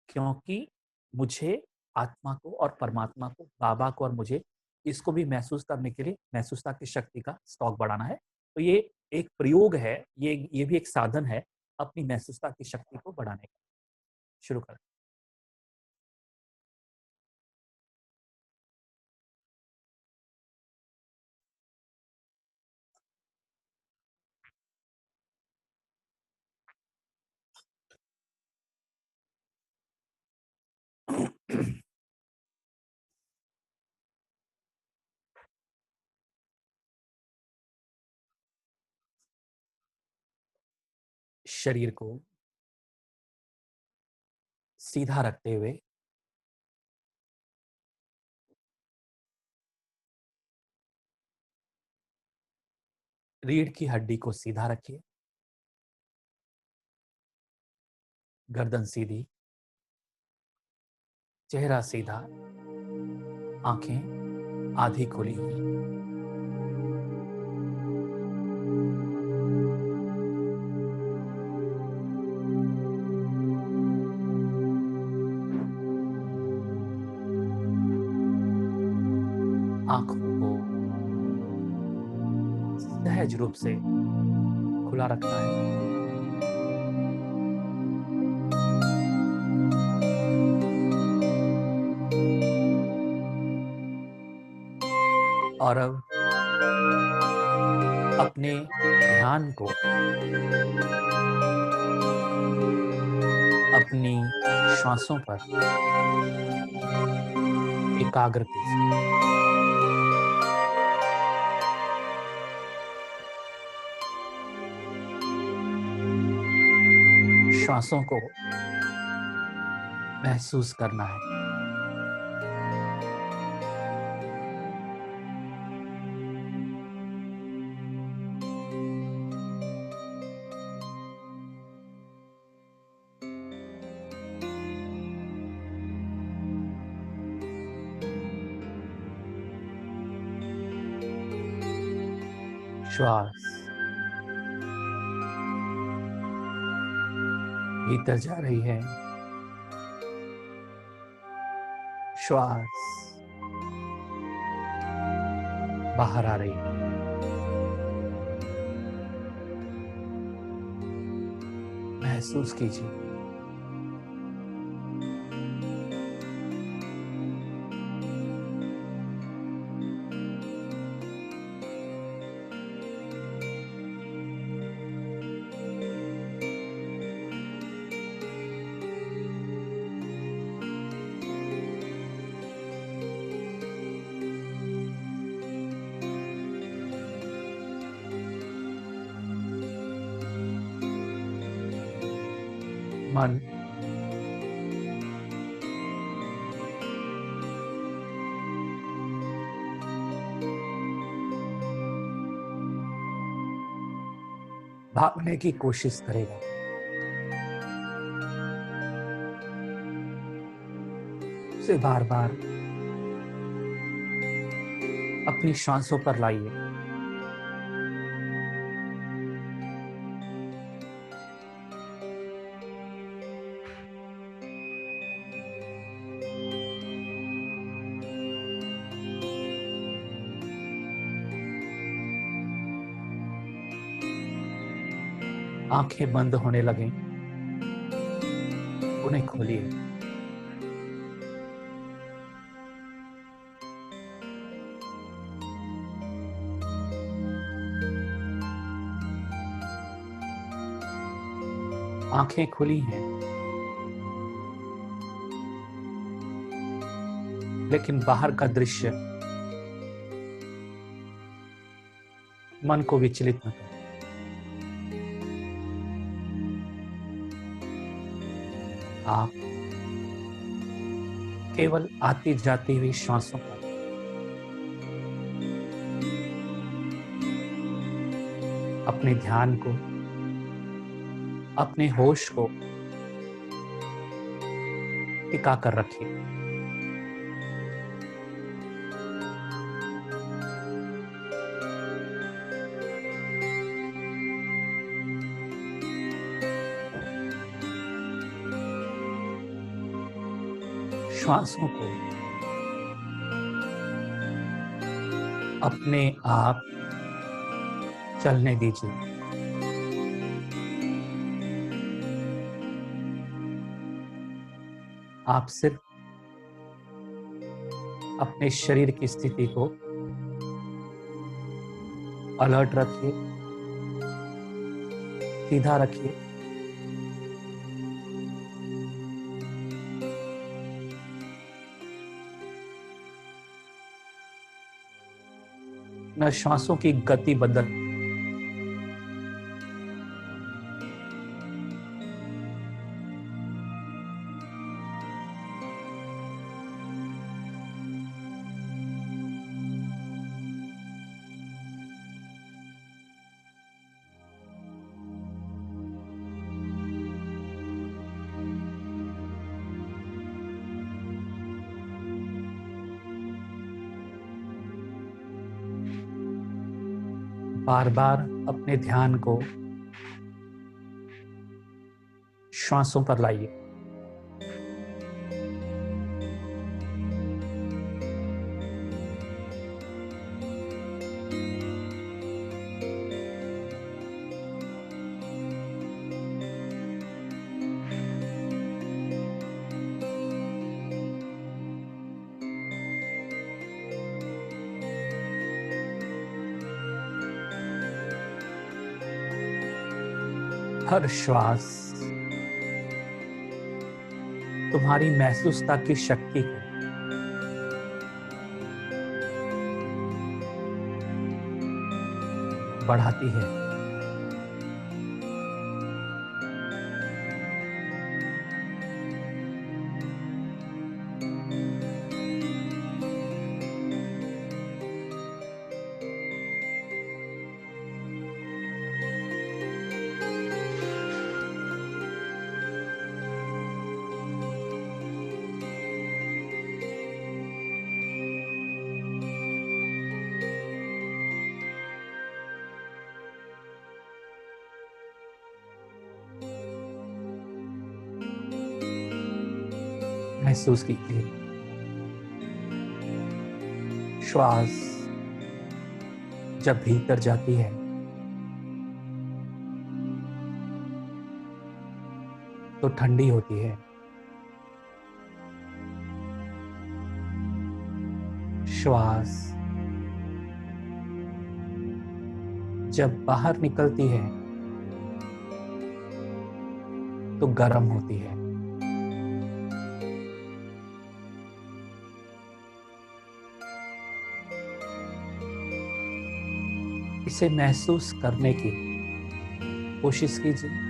क्योंकि मुझे आत्मा को और परमात्मा को, बाबा को और मुझे, इसको भी महसूस करने के लिए महसूसता की शक्ति का स्टॉक बढ़ाना है। तो ये एक प्रयोग है, ये भी एक साधन है अपनी महसूसता की शक्ति को बढ़ाने का। शुरू करें। शरीर को सीधा रखते हुए रीढ़ की हड्डी को सीधा रखिए, गर्दन सीधी, चेहरा सीधा, आंखें आधी खुली हुई। आंखों को सहज रूप से खुला रखना है। और अब अपने ध्यान को अपनी श्वासों पर एकाग्र कीजिए। श्वासों को महसूस करना है। श्वास भीतर जा रही है, श्वास बाहर आ रही है। महसूस कीजिए मन भागने की कोशिश करेगा, उसे बार बार अपनी सांसों पर लाइए। आंखें बंद होने लगें, उन्हें खोलिए। आंखें खुली हैं, लेकिन बाहर का दृश्य मन को विचलित न करे। आप केवल आती जाती हुई श्वासों पर अपने ध्यान को, अपने होश को टिका कर रखिए। श्वासों को अपने आप चलने दीजिए। आप सिर्फ अपने शरीर की स्थिति को अलर्ट रखिए, सीधा रखिए। न श्वासों की गति बदल, बार बार अपने ध्यान को श्वासों पर लाइए। हर श्वास तुम्हारी महसूसता की शक्ति को बढ़ाती है। महसूस कीजिए श्वास जब भीतर जाती है तो ठंडी होती है। श्वास जब बाहर निकलती है तो गर्म होती है। इसे महसूस करने की कोशिश कीजिए।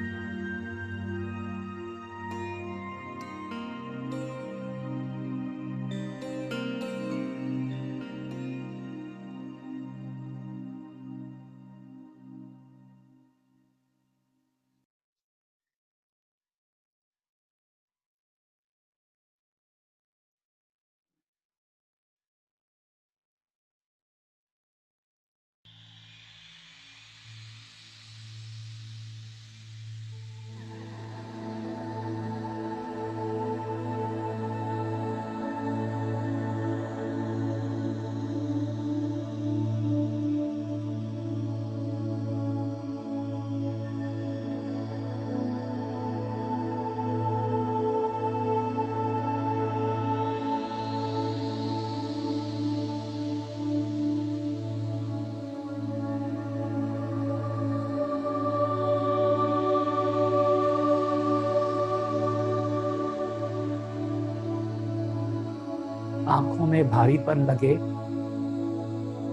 आंखों में भारीपन लगे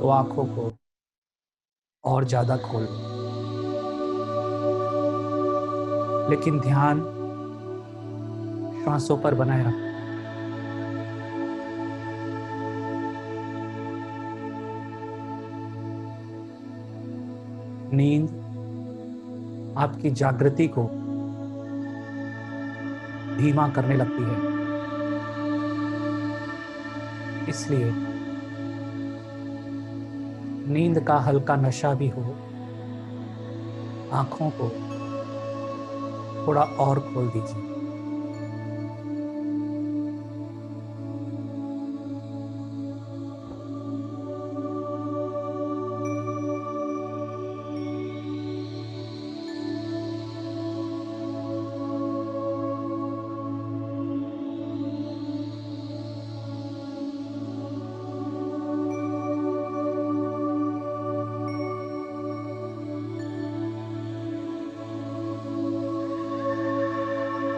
तो आंखों को और ज्यादा खोल लो, लेकिन ध्यान श्वासों पर बनाए रखो। नींद आपकी जागृति को धीमा करने लगती है, इसलिए नींद का हल्का नशा भी हो, आंखों को थोड़ा और खोल दीजिए।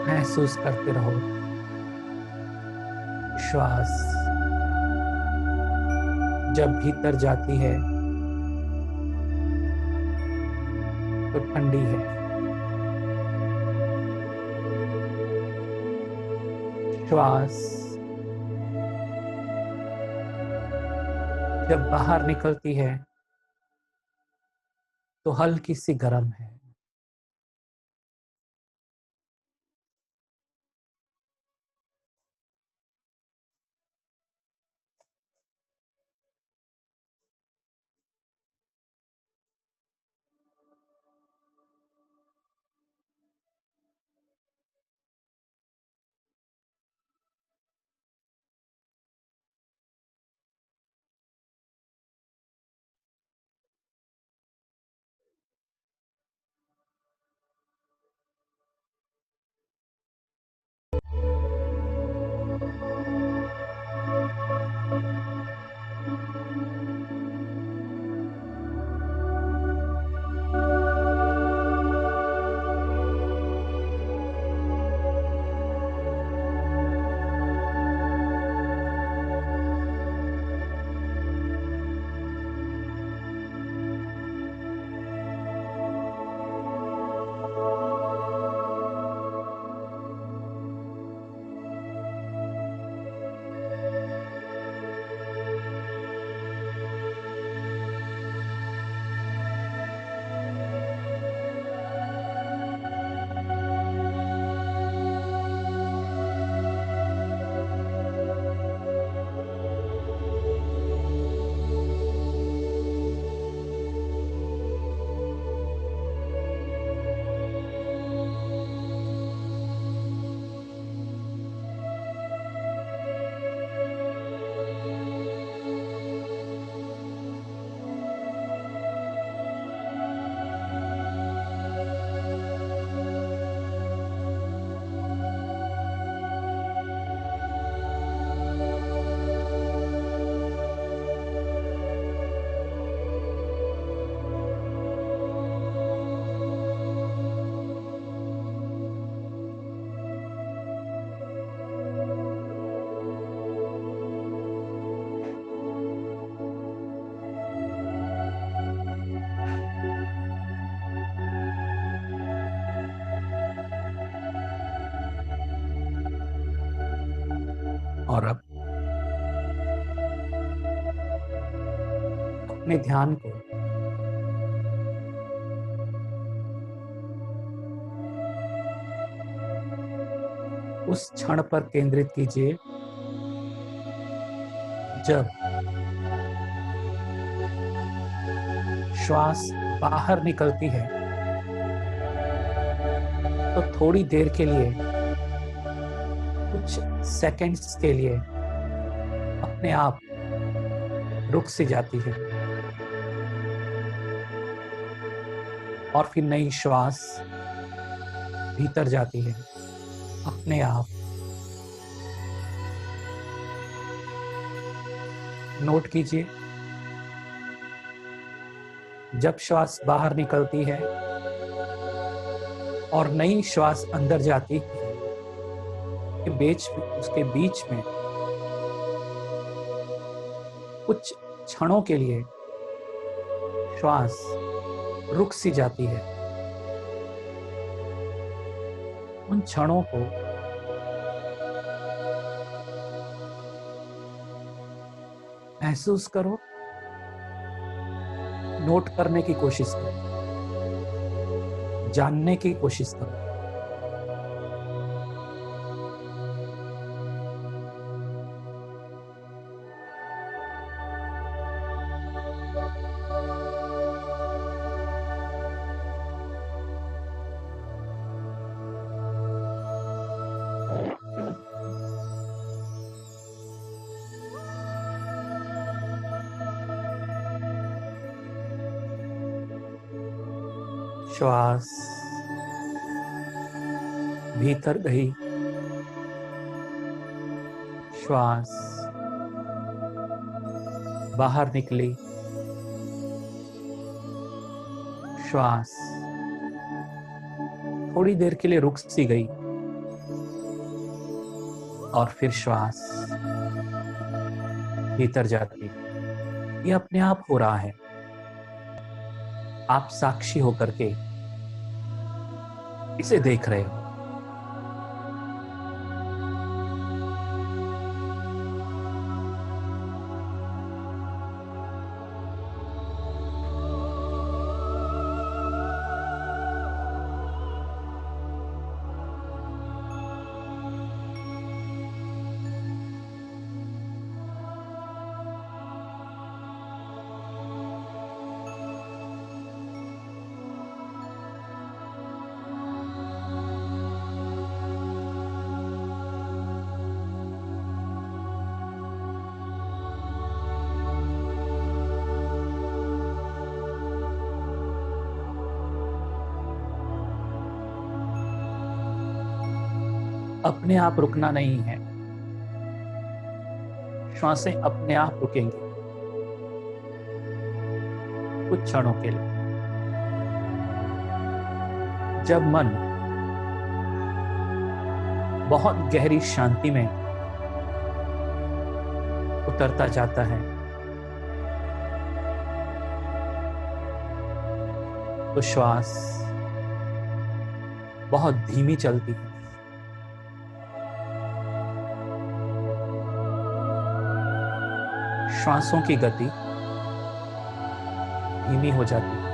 महसूस करते रहो श्वास जब भीतर जाती है तो ठंडी है। श्वास जब बाहर निकलती है तो हल्की सी गर्म है। और अब अपने ध्यान को उस क्षण पर केंद्रित कीजिए जब श्वास बाहर निकलती है तो थोड़ी देर के लिए, कुछ सेकंड्स के लिए अपने आप रुक सी जाती है और फिर नई श्वास भीतर जाती है अपने आप। नोट कीजिए, जब श्वास बाहर निकलती है और नई श्वास अंदर जाती है, उसके बीच में कुछ क्षणों के लिए श्वास रुक सी जाती है। उन क्षणों को महसूस करो, नोट करने की कोशिश करो, जानने की कोशिश करो। श्वास भीतर गई, श्वास बाहर निकली, श्वास थोड़ी देर के लिए रुक सी गई और फिर श्वास भीतर जाती है। ये अपने आप हो रहा है, आप साक्षी होकर के इसे देख रहे हो। अपने आप रुकना नहीं है, श्वासें अपने आप रुकेंगी कुछ क्षणों के लिए। जब मन बहुत गहरी शांति में उतरता जाता है तो श्वास बहुत धीमी चलती है। श्वासों की गति धीमी हो जाती है।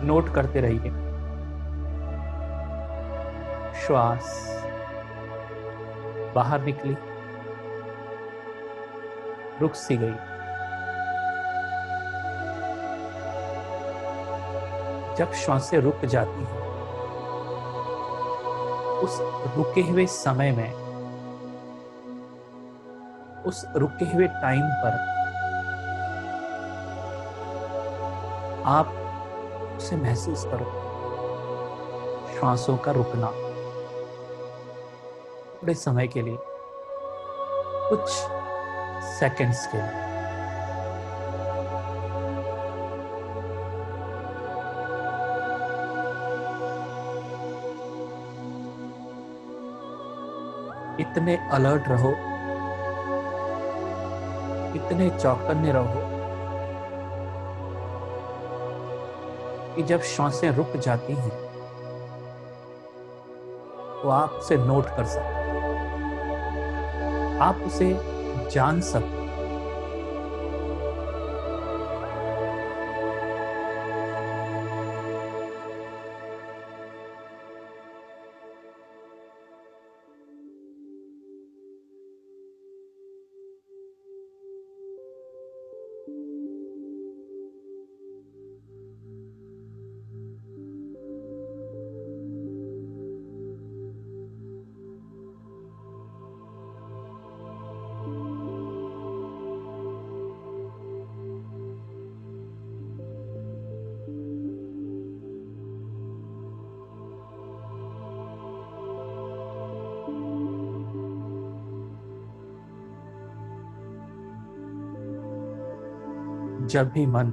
नोट करते रहिए, श्वास बाहर निकली, रुक सी गई। जब श्वासें रुक जाती हैं, उस रुके हुए समय में, उस रुके हुए टाइम पर आप उसे महसूस करो, श्वासों का रुकना थोड़े समय के लिए, कुछ सेकंड्स के लिए। इतने अलर्ट रहो, इतने चौकन्ने रहो कि जब श्वासें रुक जाती हैं तो आप उसे नोट कर सकते हैं, आप उसे जान सकते हैं। जब भी मन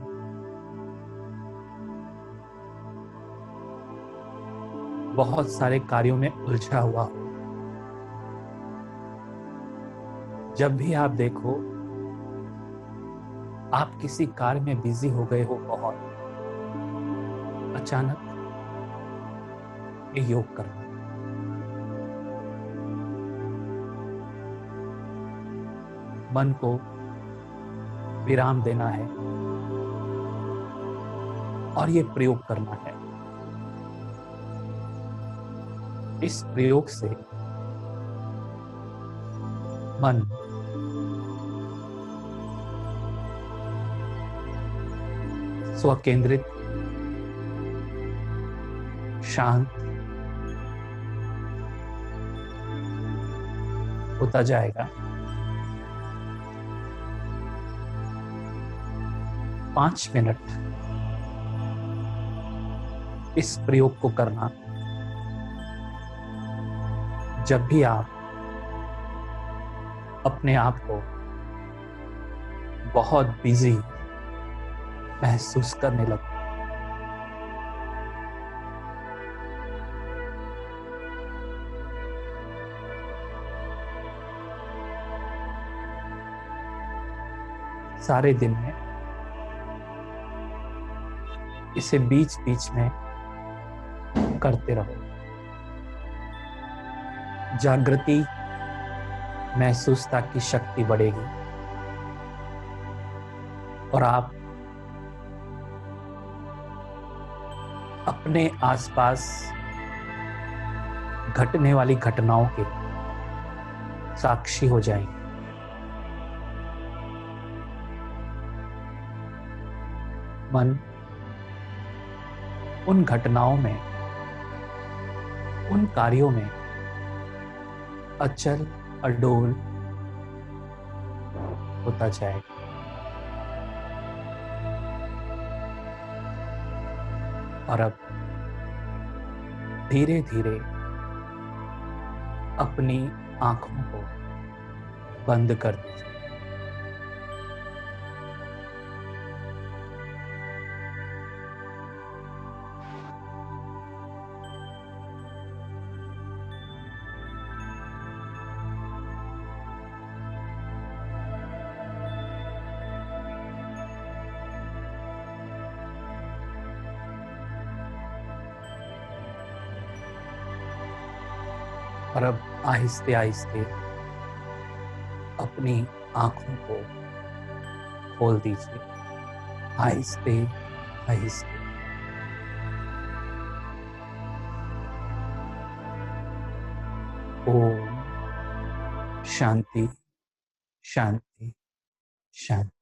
बहुत सारे कार्यों में उलझा हुआ हो, जब भी आप देखो आप किसी कार्य में बिजी हो गए हो बहुत, अचानक ये योग करना, मन को विराम देना है और ये प्रयोग करना है। इस प्रयोग से मन स्वकेंद्रित, शांत होता जाएगा। 5 मिनट इस प्रयोग को करना। जब भी आप अपने आप को बहुत बिजी महसूस करने लगो, सारे दिन में इसे बीच बीच में करते रहो। जागृति महसूसता की शक्ति बढ़ेगी और आप अपने आसपास घटने वाली घटनाओं के साक्षी हो जाएंगे। मन उन घटनाओं में, उन कार्यों में अचल अडोल होता जाएगा। और अब धीरे धीरे अपनी आंखों को बंद कर दीजिए। और अब आहिस्ते आहिस्ते अपनी आंखों को खोल दीजिए, आहिस्ते आहिस्ते। ओम शांति शांति शांति।